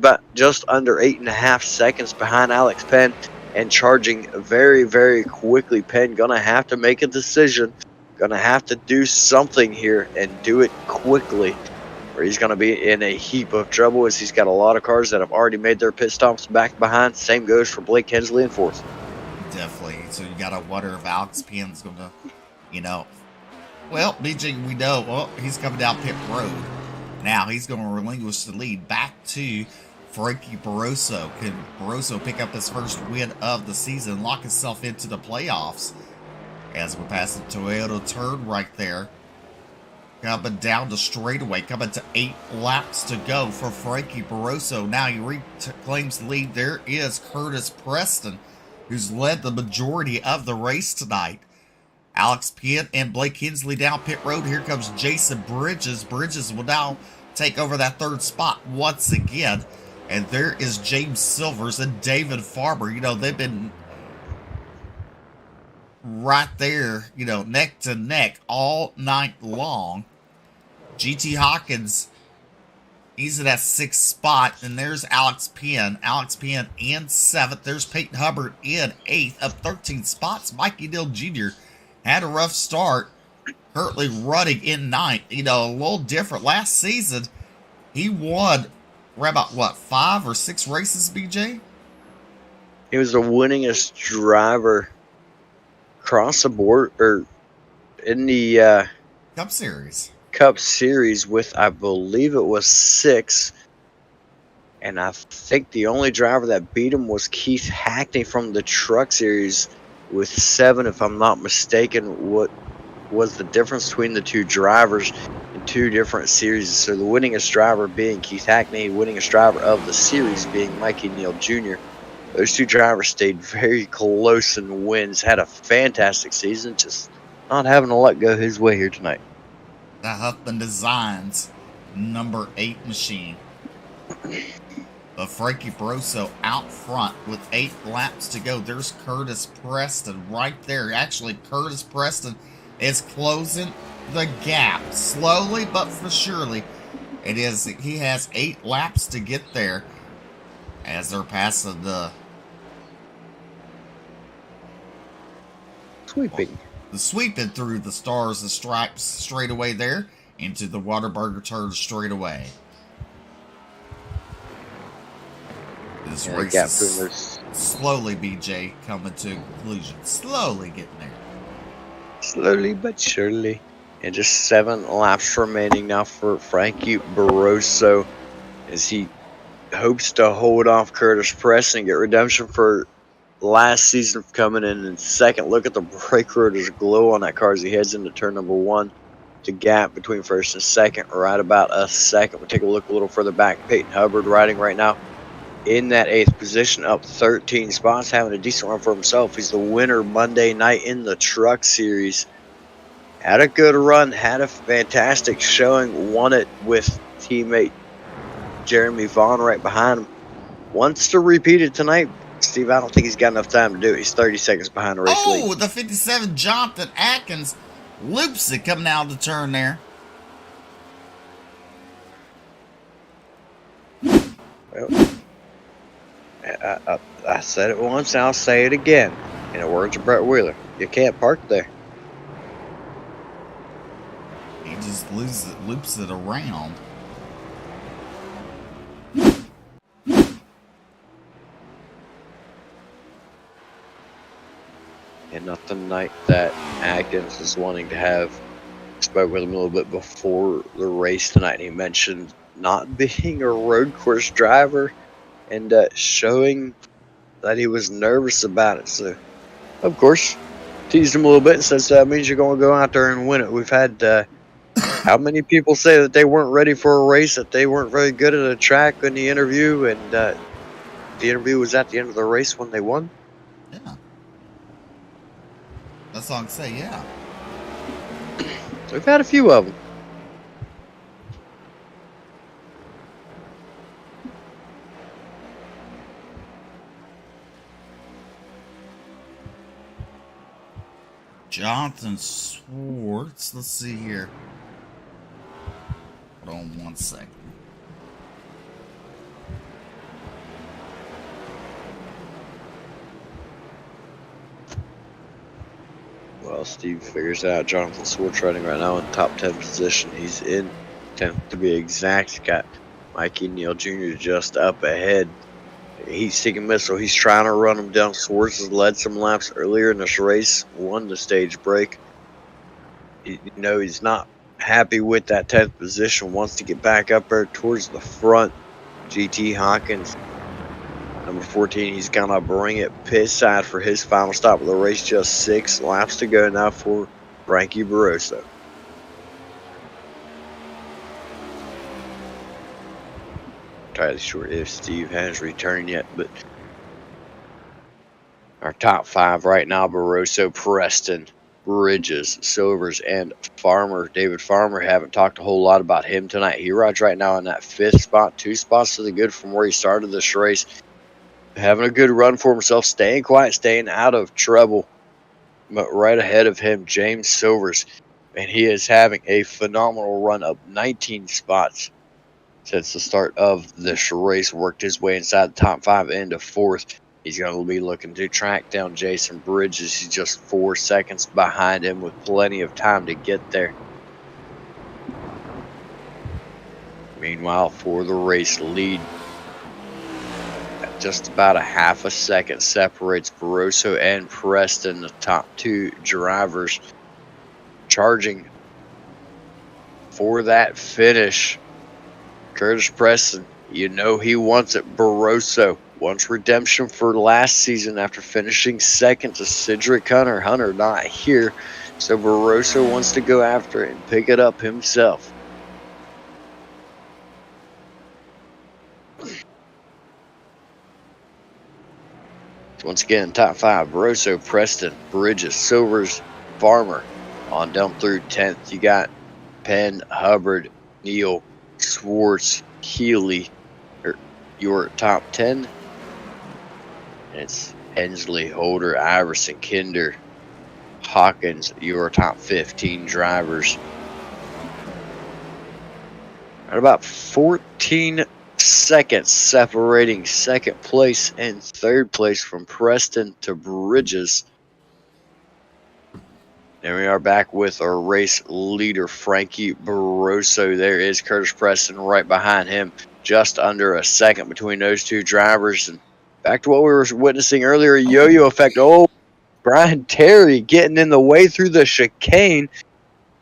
under 8.5 seconds behind Alex Penn, and charging very, very quickly. Penn gonna have to make a decision, gonna have to do something here and do it quickly, or he's gonna be in a heap of trouble, as he's got a lot of cars that have already made their pit stops back behind. Same goes for Blake Hensley in 4th. Definitely. So you gotta wonder if Alex Penn's gonna, well, BJ, we know, well, he's coming down pit road. Now he's going to relinquish the lead back to Frankie Barroso. Can Barroso pick up his first win of the season, lock himself into the playoffs? As we pass the Toyota turn right there. Coming down the straightaway, coming to 8 laps to go for Frankie Barroso. Now he reclaims the lead. There is Curtis Preston, who's led the majority of the race tonight. Alex Penn and Blake Hensley down pit road. Here comes Jason Bridges. Bridges will now take over that 3rd spot once again. And there is James Silvers and David Farber. They've been right there, neck to neck all night long. GT Hawkins, he's in that 6th spot. And there's Alex Penn. Alex Penn in 7th. There's Peyton Hubbard in 8th. Up 13 spots, Mikey Dill Jr. had a rough start, currently running in 9th. A little different. Last season, he won right about, 5 or 6 races, BJ? He was the winningest driver across the board, or in the Cup Series. Cup Series with, I believe it was 6. And I think the only driver that beat him was Keith Hackney from the Truck Series with 7, if I'm not mistaken. What was the difference between the 2 drivers in 2 different series? So the winningest driver being Keith Hackney, winningest driver of the series being Mikey Neal Jr. Those 2 drivers stayed very close in wins, had a fantastic season, just not having to let go his way here tonight. The Huffman Designs number 8 machine. But Frankie Barroso out front with 8 laps to go. There's Curtis Preston right there. Actually, Curtis Preston is closing the gap slowly but for surely. He has 8 laps to get there as they're passing the sweeping through the Stars and Stripes straight away there into the Whataburger turn straight away. This race is slowly, BJ, coming to a conclusion. Slowly getting there. Slowly but surely. And just 7 laps remaining now for Frankie Barroso as he hopes to hold off Curtis Preston and get redemption for last season coming in second. Look at the brake rotors glow on that car as he heads into turn number 1. The gap between first and second, right about a second. We'll take a look a little further back. Peyton Hubbard riding right now in that 8th position, up 13 spots, having a decent run for himself. He's the winner Monday night in the Truck Series. Had a good run, had a fantastic showing, won it with teammate Jeremy Vaughn right behind him. Wants to repeat it tonight. Steve, I don't think he's got enough time to do it. He's 30 seconds behind the race lead. Oh, the 57 Jonathan Atkins loops it coming out of the turn there. Well, I said it once, and I'll say it again. In the words of Brett Wheeler, you can't park there. He just loops it around. And not the night that Atkins is wanting to have. Spoke with him a little bit before the race tonight, and he mentioned not being a road course driver and showing that he was nervous about it. So, of course, teased him a little bit and says that means you're going to go out there and win it. We've had how many people say that they weren't ready for a race, that they weren't very good at a track in the interview, and the interview was at the end of the race when they won? Yeah. That's all I can say, yeah. We've had a few of them. Jonathan Swartz. Let's see here. Hold on 1 second. Well, Steve figures out Jonathan Swartz riding right now in top 10 position. He's in 10th to be exact. Got Mikey Neal Jr. just up ahead. He's seeking missile. He's trying to run him down. Swartz has led some laps earlier in this race, won the stage break. He's not happy with that 10th position, wants to get back up there towards the front. GT Hawkins, number 14, he's going to bring it pit side for his final stop of the race. Just 6 laps to go now for Frankie Barroso. Entirely sure if Steve has returned yet, but our top 5 right now: Barroso, Preston, Bridges, Silvers, and Farmer. David Farmer, haven't talked a whole lot about him tonight. He rides right now in that 5th spot, 2 spots to the good from where he started this race. Having a good run for himself, staying quiet, staying out of trouble. But right ahead of him, James Silvers, and he is having a phenomenal run, up 19 spots since the start of this race. Worked his way inside the top 5 into 4th. He's going to be looking to track down Jason Bridges. He's just 4 seconds behind him with plenty of time to get there. Meanwhile, for the race lead, just about a half a second separates Barroso and Preston, the top 2 drivers, charging for that finish. Curtis Preston, he wants it. Barroso wants redemption for last season after finishing second to Cedric Hunter. Hunter not here, so Barroso wants to go after it and pick it up himself. Once again, top 5: Barroso, Preston, Bridges, Silvers, Farmer. On down through 10th, you got Penn, Hubbard, Neal, Swartz, Healy. Your top 10. It's Hensley, Holder, Iverson, Kinder, Hawkins. Your top 15 drivers. At about 14 seconds separating second place and third place from Preston to Bridges. And we are back with our race leader, Frankie Barroso. There is Curtis Preston right behind him, just under a second between those 2 drivers. And back to what we were witnessing earlier, a yo-yo effect. Oh, Brian Terry getting in the way through the chicane.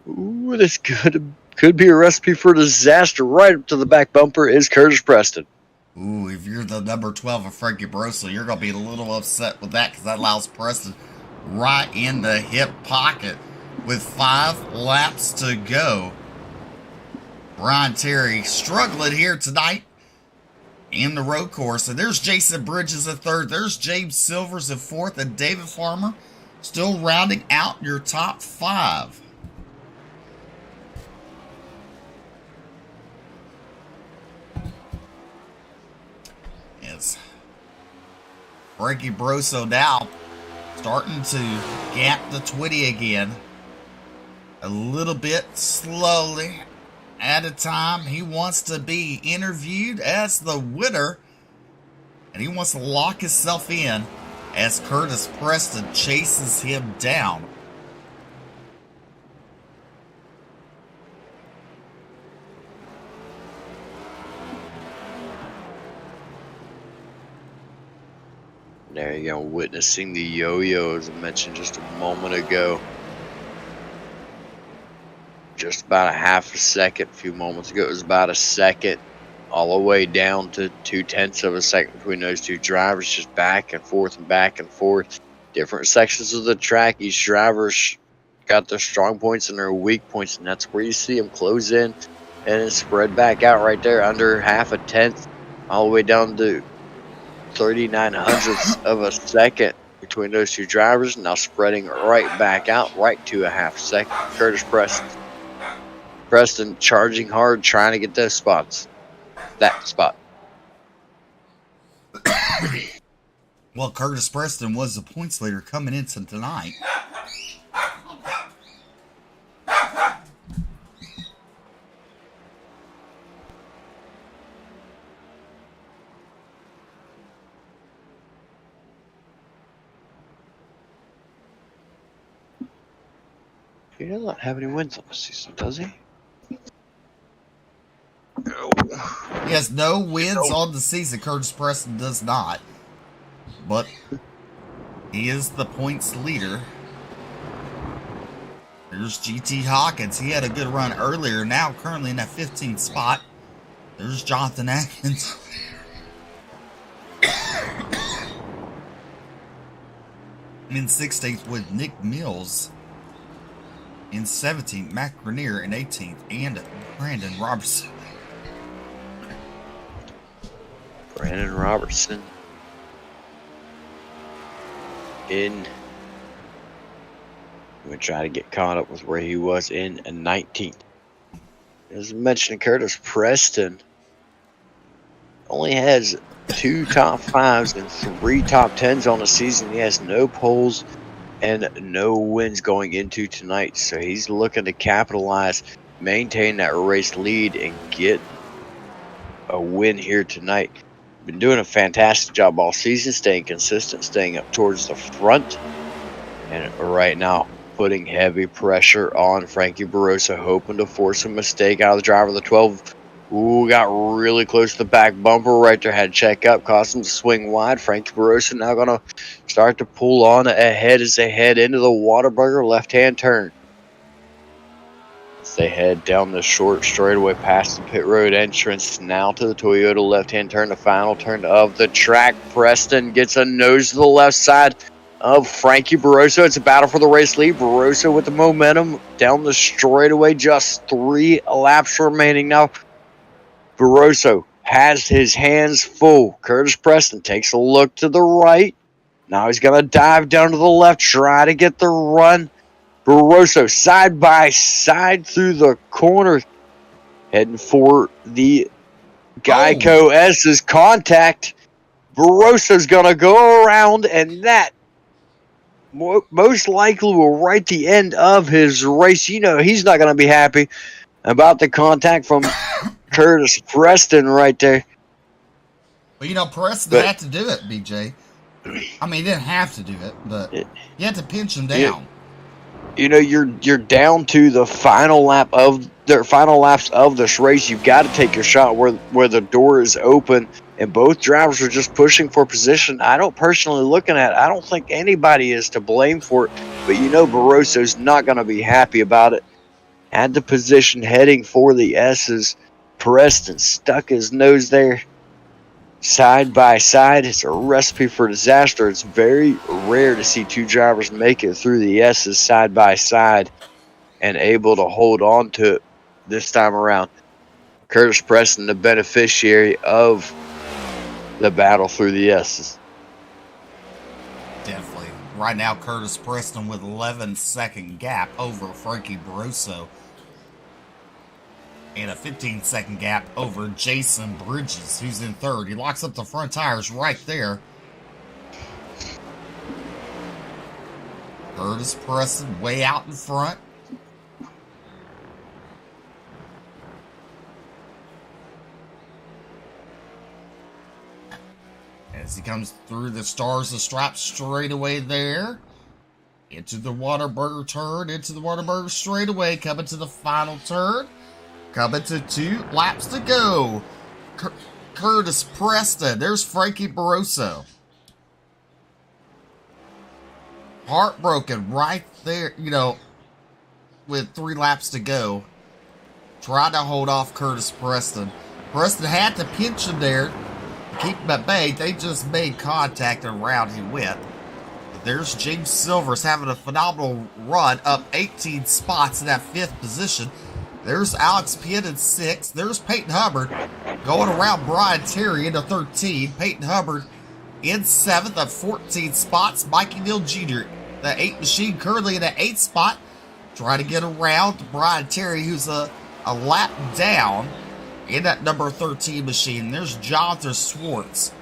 Ooh, this could be a recipe for disaster. Right up to the back bumper is Curtis Preston. Ooh, if you're the number 12 of Frankie Barossa, you're going to be a little upset with that because that allows Preston right in the hip pocket with 5 laps to go. Brian Terry struggling here tonight in the road course. And there's Jason Bridges at third. There's James Silvers at fourth. And David Farmer still rounding out your top 5. Yes. Frankie Barossa now starting to gap the 20 again. A little bit slowly at a time. He wants to be interviewed as the winner. And he wants to lock himself in as Curtis Preston chases him down. There you go, witnessing the yo-yo as I mentioned just a moment ago. Just about a half a second, a few moments ago, it was about a second, all the way down to 0.2 of a second between those two drivers, just back and forth and back and forth. Different sections of the track, each driver's got their strong points and their weak points, and that's where you see them close in and then spread back out right there under half a tenth, all the way down to 39 hundredths of a second between those two drivers, now spreading right back out, right to a half second. Curtis Preston charging hard, trying to get those spots. That spot. Well, Curtis Preston was the points leader coming into tonight. He does not have any wins on the season, does he? No. He has no wins on the season. Curtis Preston does not. But he is the points leader. There's GT Hawkins. He had a good run earlier. Now currently in that 15th spot. There's Jonathan Atkins. In 16th with Nick Mills. In 17th, Matt Grenier in 18th. And Brandon Robertson. Brandon Robertson in. I'm going to try to get caught up with where he was in 19th. As mentioned, Curtis Preston only has 2 top 5s and 3 top 10s on the season. He has no poles and no wins going into tonight. So he's looking to capitalize, maintain that race lead, and get a win here tonight. Been doing a fantastic job all season, staying consistent, staying up towards the front, and right now putting heavy pressure on Frankie Barossa, hoping to force a mistake out of the driver of the 12. Ooh, got really close to the back bumper right there, had to check up, caused him to swing wide. Frankie Barossa now going to start to pull on ahead as they head into the Whataburger left-hand turn. They head down the short straightaway past the pit road entrance, now to the Toyota left-hand turn, the final turn of the track. Preston gets a nose to the left side of Frankie Barossa. It's a battle for the race lead. Barossa with the momentum down the straightaway, just 3 laps remaining now. Barossa has his hands full. Curtis Preston takes a look to the right. Now he's going to dive down to the left, try to get the run. Barossa side by side through the corner, heading for the Geico S's contact. Barossa's going to go around, and that most likely will write the end of his race. You know, he's not going to be happy about the contact from Curtis Preston right there. Well, you know, Preston had to do it, BJ. I mean, he didn't have to do it, but you had to pinch him down. You know, you're down to the final laps of this race. You've got to take your shot where the door is open and both drivers are just pushing for position. I don't think anybody is to blame for it, but Barroso's not going to be happy about it. Had the position heading for the S's. Preston stuck his nose there. Side by side, it's a recipe for disaster. It's very rare to see two drivers make it through the S's side by side and able to hold on to it this time around. Curtis Preston, the beneficiary of the battle through the S's. Definitely. Right now, Curtis Preston with 11-second gap over Frankie Barroso. And a 15-second gap over Jason Bridges, who's in third. He locks up the front tires right there. Curtis Preston way out in front. As he comes through the Stars and Stripes straightaway there. Into the Whataburger turn, into the Whataburger straightaway, coming to the final turn. Coming to 2 laps to go. Curtis Preston. There's Frankie Barroso. Heartbroken right there, with 3 laps to go. Trying to hold off Curtis Preston. Preston had to pinch him there to keep him at bay. They just made contact and around he went. There's James Silvers having a phenomenal run, up 18 spots in that 5th position. There's Alex Pitt in 6th. There's Peyton Hubbard going around Brian Terry into 13. Peyton Hubbard in 7th of 14 spots. Mikey Neal Jr., the 8 machine, currently in the 8th spot. Trying to get around Brian Terry, who's a lap down in that number 13 machine. There's Jonathan Swartz.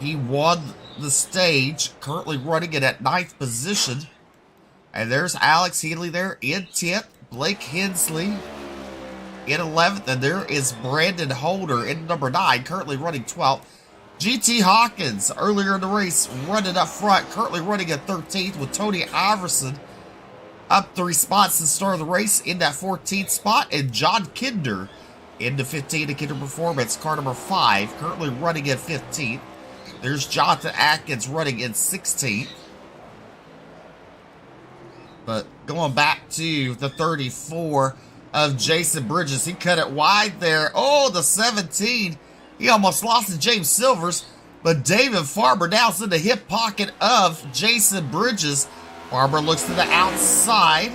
He won the stage, currently running it at 9th position. And there's Alex Healy there in 10th. Blake Hensley in 11th, and there is Brandon Holder in number 9, currently running 12th. GT Hawkins, earlier in the race, running up front, currently running at 13th, with Tony Iverson up 3 spots to start the race in that 14th spot, and John Kinder into 15th to Kinder Performance, car number 5, currently running at 15th. There's Jonathan Atkins running in 16th. But going back to the 34 of Jason Bridges, he cut it wide there. Oh, the 17. He almost lost to James Silvers, but David Farmer now is in the hip pocket of Jason Bridges. Farmer looks to the outside.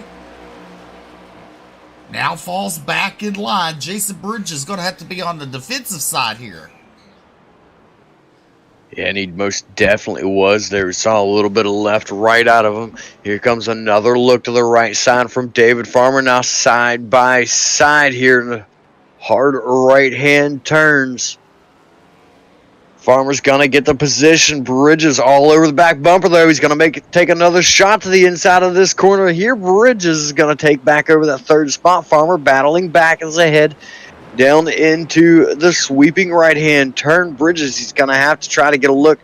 Now falls back in line. Jason Bridges is going to have to be on the defensive side here. Yeah, and he most definitely was there. We saw a little bit of left right out of him. Here comes another look to the right side from David Farmer. Now side by side here in the hard right-hand turns. Farmer's going to get the position. Bridges all over the back bumper, though. He's going to take another shot to the inside of this corner. Here, Bridges is going to take back over that 3rd spot. Farmer battling back as ahead. Down into the sweeping right-hand turn. Bridges, he's going to have to try to get a look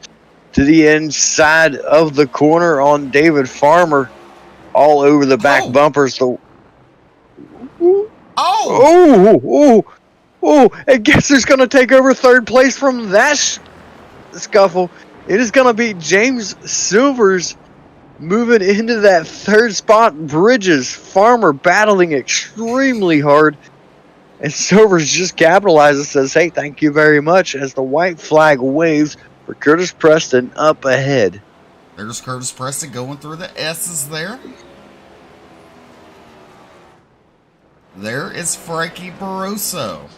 to the inside of the corner on David Farmer. All over the back bumpers. And guess who's going to take over 3rd place from that scuffle? It is going to be James Silvers moving into that 3rd spot. Bridges, Farmer battling extremely hard. And Silvers just capitalizes and says, hey, thank you very much, as the white flag waves for Curtis Preston up ahead. There's Curtis Preston going through the S's there. There is Frankie Barroso.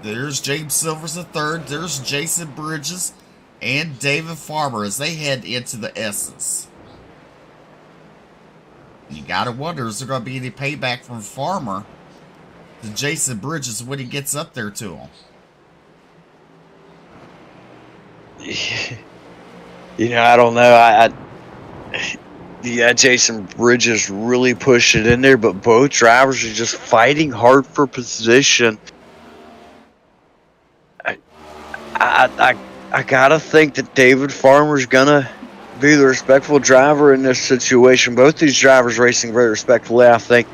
There's James Silvers in 3rd. There's Jason Bridges and David Farmer as they head into the S's. You gotta wonder, is there gonna be any payback from Farmer to Jason Bridges when he gets up there to him? I don't know. Yeah, Jason Bridges really pushed it in there, but both drivers are just fighting hard for position. I gotta think that David Farmer's gonna be the respectful driver in this situation. Both these drivers racing very respectfully, I think.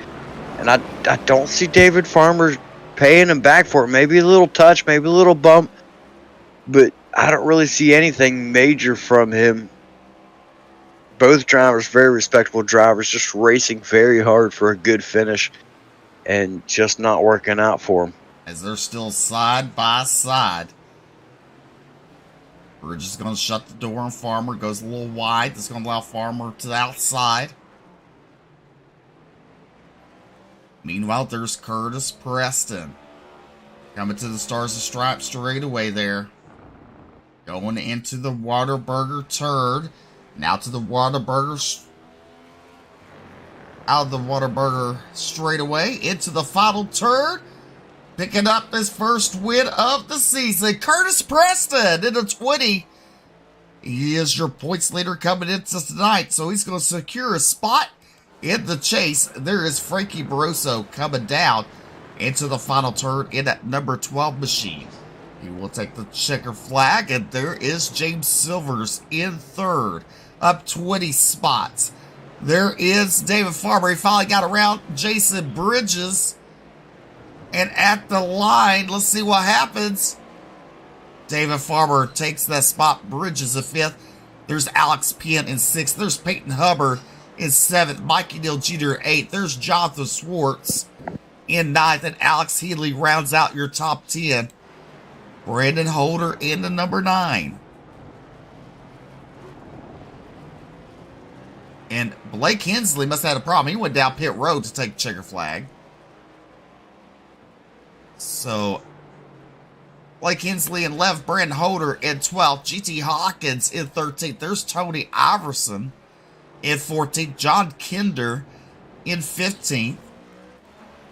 And I don't see David Farmer paying him back for it. Maybe a little touch, maybe a little bump, but I don't really see anything major from him. Both drivers, very respectable drivers, just racing very hard for a good finish and just not working out for them. As they're still side by side. We're just going to shut the door on Farmer. Goes a little wide. That's going to allow Farmer to the outside. Meanwhile, there's Curtis Preston. Coming to the Stars and Stripes straight away there. Going into the Whataburger turd. Now to the Whataburger. Out of the Whataburger straight away. Into the final turd. Picking up his first win of the season. Curtis Preston in a 20. He is your points leader coming into tonight. So he's going to secure a spot in the chase. There is Frankie Barroso coming down into the final turn in that number 12 machine. He will take the checker flag, and there is James Silvers in third, up 20 spots. There is David Farmer. He finally got around Jason Bridges, and at the line, let's see what happens. David Farmer takes that spot. Bridges in fifth. There's Alex Penn in sixth. There's Peyton Hubbard in seventh. Mikey Neal Jr. 8th. There's Jonathan Swartz in ninth. And Alex Healy rounds out your top 10. Brandon Holder in the number 9. And Blake Hensley must have had a problem. He went down pit road to take the checker flag. So, Blake Hensley in 11th. Brandon Holder in 12th. GT Hawkins in 13th. There's Tony Iverson in 14th. John Kinder in 15th.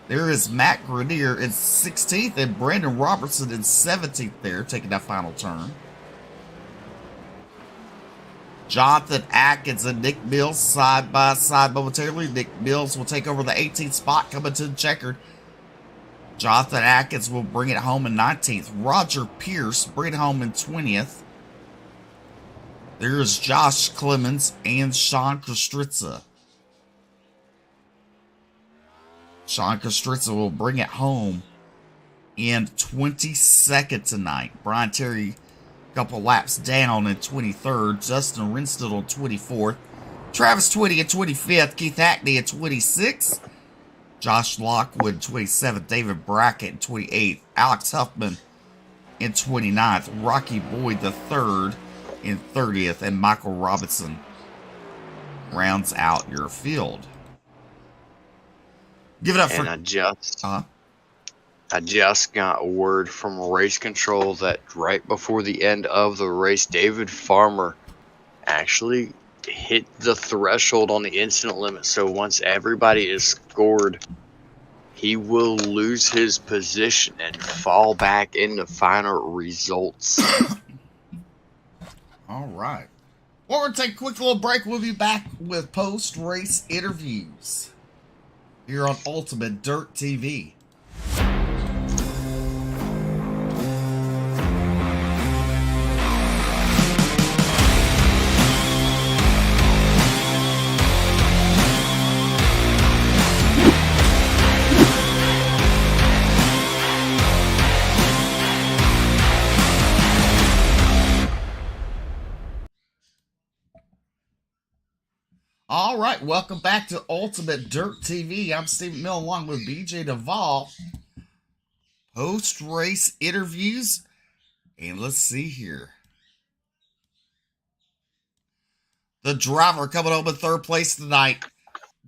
There is Matt Grenier in 16th. And Brandon Robertson in 17th there, taking that final turn. Jonathan Atkins and Nick Mills side by side momentarily. Nick Mills will take over the 18th spot coming to the checkered. Jonathan Atkins will bring it home in 19th. Roger Pierce bring it home in 20th. There's Josh Clemens and Sean Kostritza. Sean Kostritza will bring it home in 22nd tonight. Brian Terry a couple laps down in 23rd. Justin Renstad on 24th. Travis Twitty in 25th. Keith Hackney in 26th. Josh Lockwood, 27th. David Brackett, in 28th. Alex Huffman in 29th. Rocky Boyd, the 3rd, in 30th. And Michael Robinson rounds out your field. Give it up for... I just got word from race control that right before the end of the race, David Farmer actually hit the threshold on the incident limit. So once everybody is scored, he will lose his position and fall back into final results. All right. Well, we're going to take a quick little break. We'll be back with post-race interviews here on Ultimate Dirt TV. All right, welcome back to Ultimate Dirt TV. I'm Stephen Mill along with BJ Duvall. Post-race interviews. And let's see here. The driver coming home in third place tonight,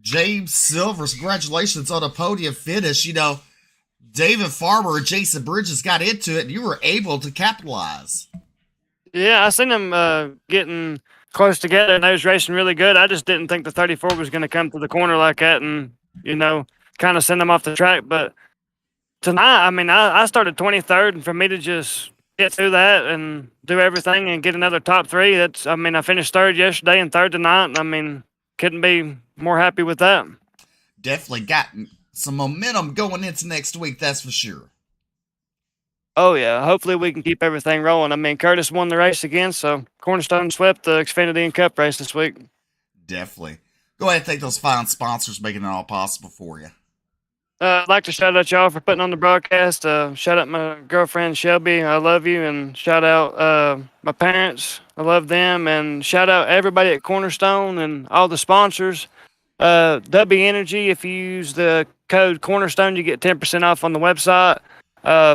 James Silvers. Congratulations on a podium finish. You know, David Farmer and Jason Bridges got into it, and you were able to capitalize. Yeah, I seen them getting close together, and they was racing really good. I just didn't think the 34 was going to come to the corner like that and, you know, kind of send them off the track. But tonight, I mean, I started 23rd, and for me to just get through that and do everything and get another top 3, that's, I mean, I finished 3rd yesterday and 3rd tonight. I mean, couldn't be more happy with that. Definitely got some momentum going into next week, that's for sure. Oh, yeah. Hopefully we can keep everything rolling. I mean, Curtis won the race again, so Cornerstone swept the Xfinity and Cup race this week. Definitely. Go ahead and thank those fine sponsors making it all possible for you. I'd like to shout out y'all for putting on the broadcast. Shout out my girlfriend Shelby. I love you. And shout out my parents. I love them. And shout out everybody at Cornerstone and all the sponsors. W Energy, if you use the code Cornerstone, you get 10% off on the website.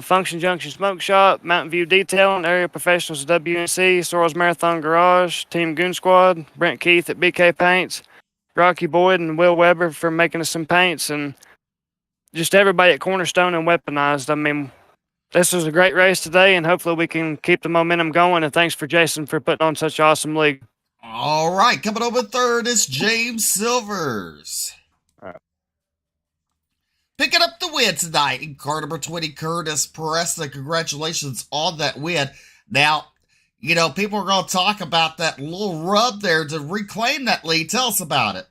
Function Junction Smoke Shop, Mountain View Detailing, Area Professionals at WNC, Sorrells Marathon Garage, Team Goon Squad, Brent Keith at BK Paints, Rocky Boyd and Will Weber for making us some paints, and just everybody at Cornerstone and Weaponized. I mean, this was a great race today, and hopefully we can keep the momentum going. And thanks for Jason for putting on such an awesome league. All right, coming over third is James Silvers. Picking up the win tonight in car number 20, Curtis Presta. Congratulations on that win. Now, you know, people are going to talk about that little rub there to reclaim that lead. Tell us about it.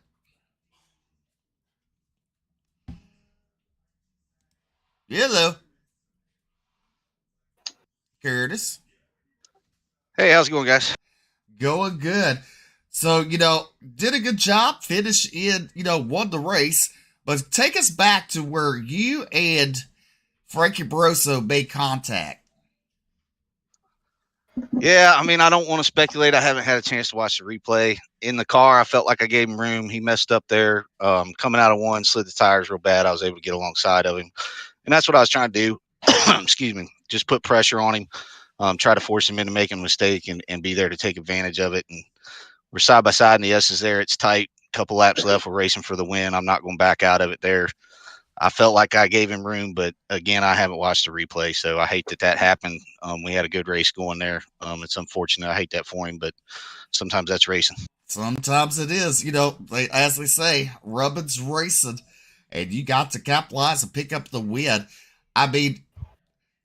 Hello. Curtis. Hey, how's it going, guys? Going good. So, you know, did a good job, finished in, you know, won the race. But take us back to where you and Frankie Barroso made contact. Yeah, I mean, I don't want to speculate. I haven't had a chance to watch the replay. In the car, I felt like I gave him room. He messed up there. Coming out of one, slid the tires real bad. I was able to get alongside of him. And that's what I was trying to do. Excuse me. Just put pressure on him, try to force him into making a mistake and be there to take advantage of it. And we're side by side, and the S is there. It's tight. Couple laps left. We're racing for the win. I'm not going back out of it there. I felt like I gave him room, but again, I haven't watched the replay, so I hate that happened. We had a good race going there. It's unfortunate. I hate that for him, but sometimes that's racing. Sometimes it is. You know, as they say, rubbing's racing, and you got to capitalize and pick up the win. I mean,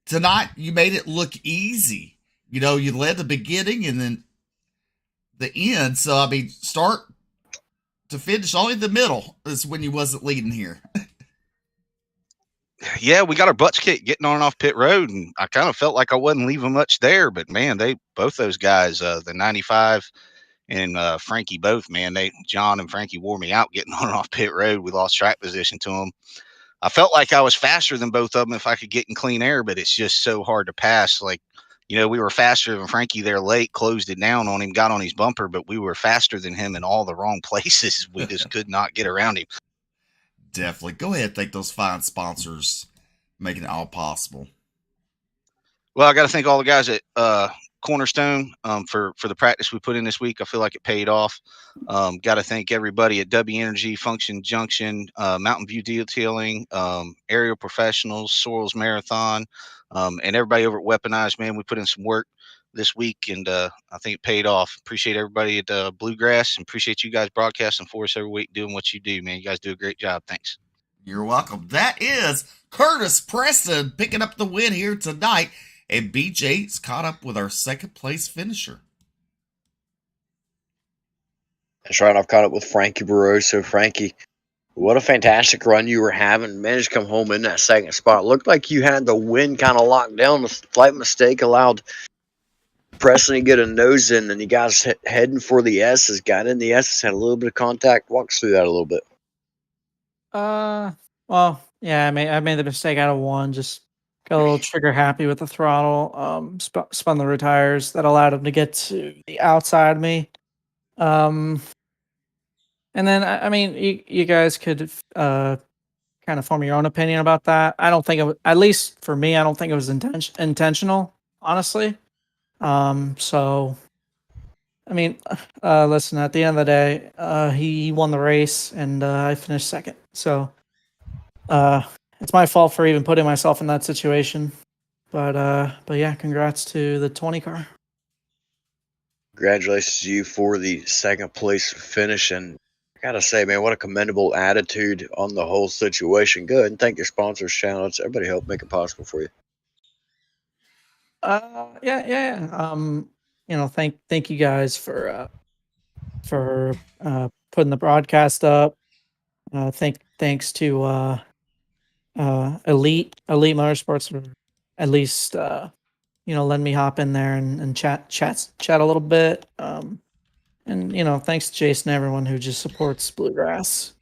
tonight you made it look easy. You know, you led the beginning and then the end. So, I mean, start to finish, only the middle is when you wasn't leading here. Yeah, we got our butts kicked getting on and off pit road, and I kind of felt like I wasn't leaving much there. But man, both those guys, the 95 and Frankie, both John and Frankie wore me out getting on and off pit road. We lost track position to them. I felt like I was faster than both of them if I could get in clean air, but it's just so hard to pass. Like, you know, we were faster than Frankie there late, closed it down on him, got on his bumper, but we were faster than him in all the wrong places. We just could not get around him. Definitely. Go ahead, thank those fine sponsors making it all possible. Well, I got to thank all the guys at Cornerstone for the practice we put in this week. I feel like it paid off. Got to thank everybody at W Energy, Function Junction, Mountain View Detailing, Aerial Professionals, Sorrells Marathon, and everybody over at Weaponized. Man, we put in some work this week, and I think it paid off. Appreciate everybody at Bluegrass, and appreciate you guys broadcasting for us every week, doing what you do, man. You guys do a great job. Thanks. You're welcome. That is Curtis Preston picking up the win here tonight. And BJ's caught up with our second place finisher. That's right. I've caught up with Frankie Barroso. Frankie, what a fantastic run you were having. Managed to come home in that second spot. Looked like you had the win kind of locked down. The slight mistake allowed Preston to get a nose in, and you guys heading for the S's. Got in the S's, had a little bit of contact. Walk us through that a little bit. Well, yeah, I made the mistake out of one. Just got a little trigger happy with the throttle. Spun the rear tires. That allowed him to get to the outside of me. And then I mean, you guys could kind of form your own opinion about that. I don't think it was, at least for me, I don't think it was intentional, honestly. So I mean, listen, at the end of the day, he won the race and I finished second. So it's my fault for even putting myself in that situation. But yeah, congrats to the 20 car. Congratulations to you for the second place finish. And I gotta say, man, what a commendable attitude on the whole situation. Good. And thank your sponsors, shout-outs. Everybody helped make it possible for you. Yeah. You know, thank you guys for putting the broadcast up. Thanks to Elite Motorsports for at least letting me hop in there and chat a little bit. And thanks to Jason and everyone who just supports Bluegrass.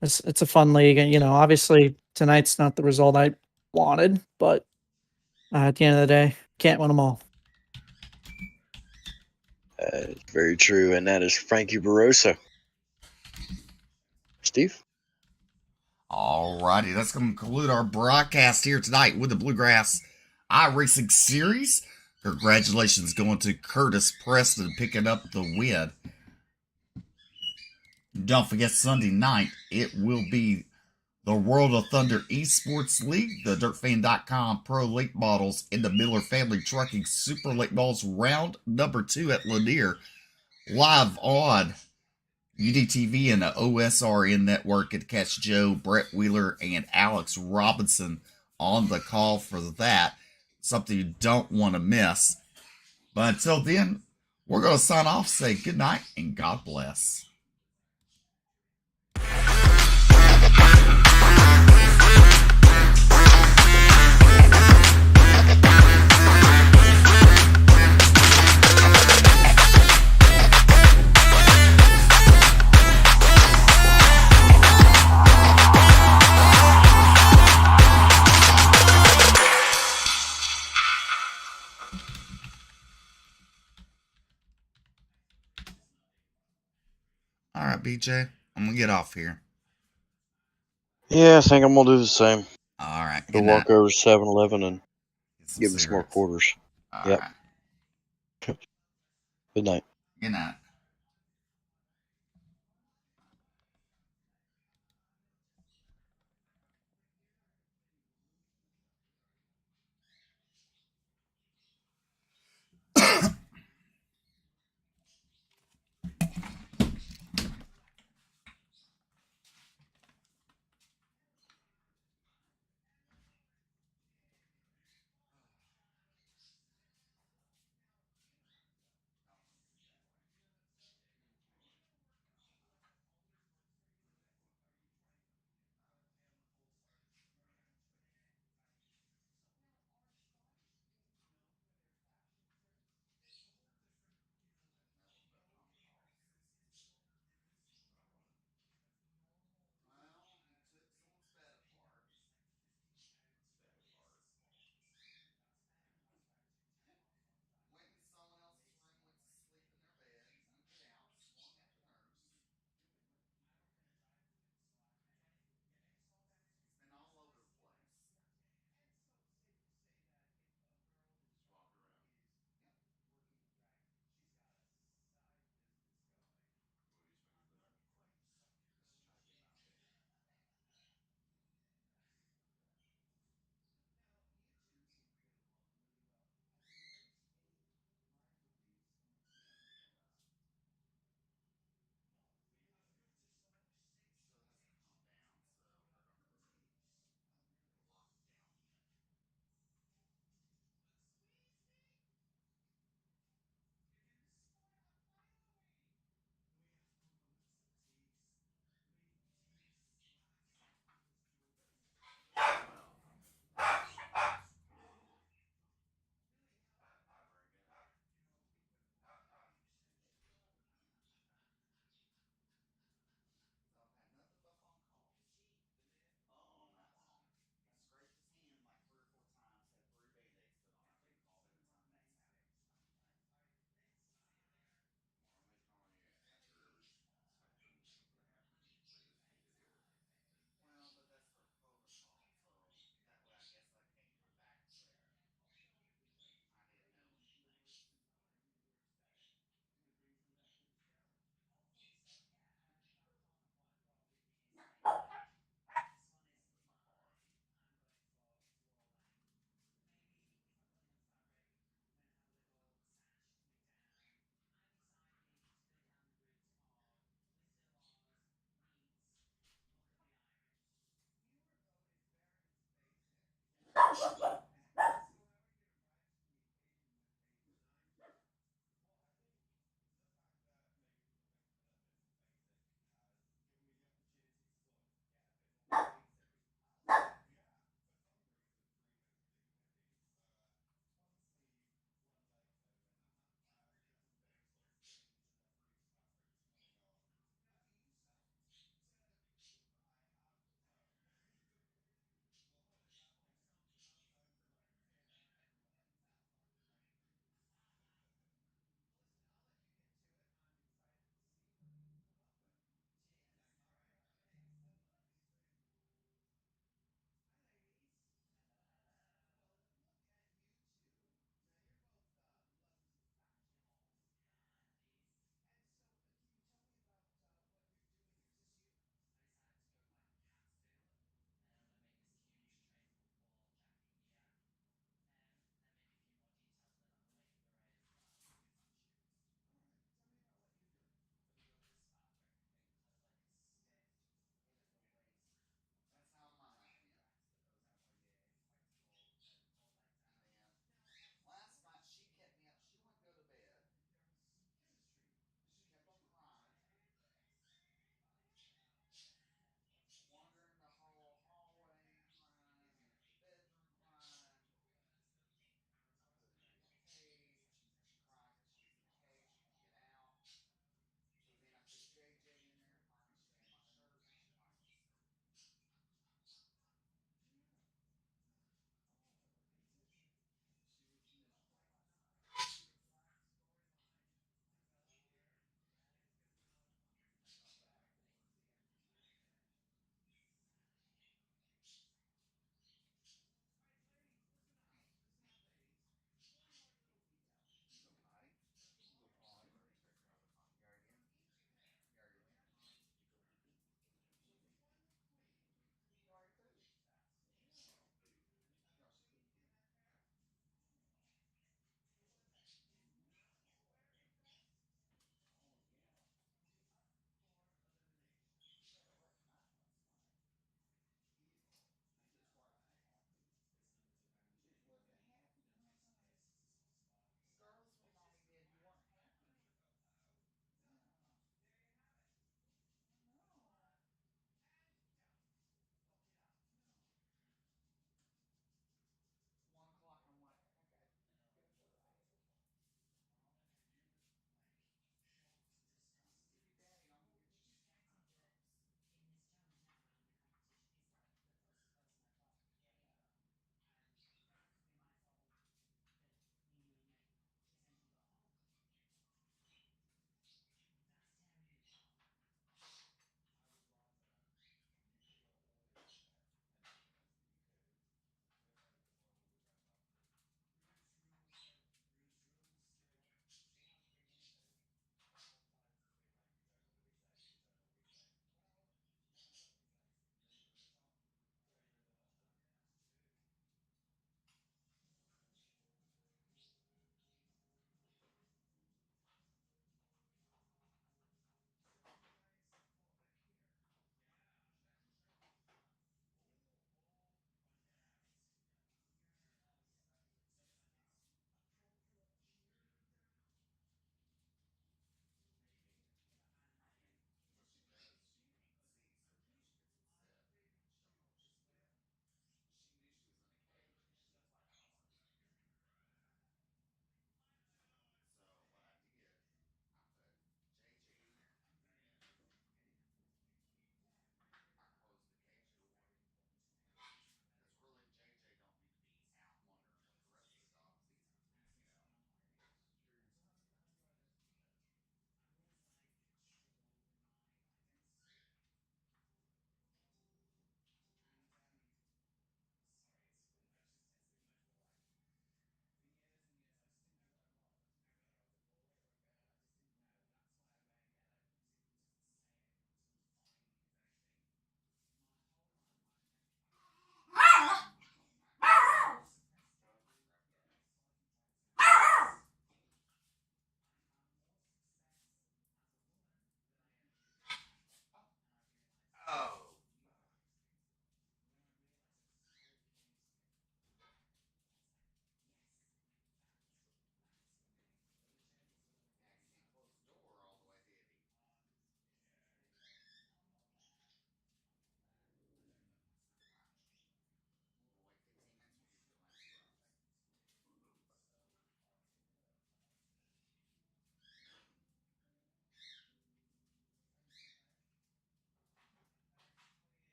It's a fun league, and obviously tonight's not the result I wanted, but at the end of the day, can't win them all. It's very true, and that is Frankie Barossa. Steve? Alrighty, that's going to conclude our broadcast here tonight with the Bluegrass Iracing Series. Congratulations going to Curtis Preston picking up the win. Don't forget, Sunday night, it will be the World of Thunder Esports League, the DirtFan.com Pro Late Models, and the Miller Family Trucking Super Late Models round number 2 at Lanier, live on UDTV and the OSRN network, and catch Joe, Brett Wheeler, and Alex Robinson on the call for that. Something you don't want to miss. But until then, we're going to sign off, say good night, and God bless. All right, BJ, I'm going to get off here. Yeah, I think I'm going to do the same. All right. Go walk over to 7-Eleven and Get give me some more cigarettes. quarters. All Yep. right. Good night. Good night.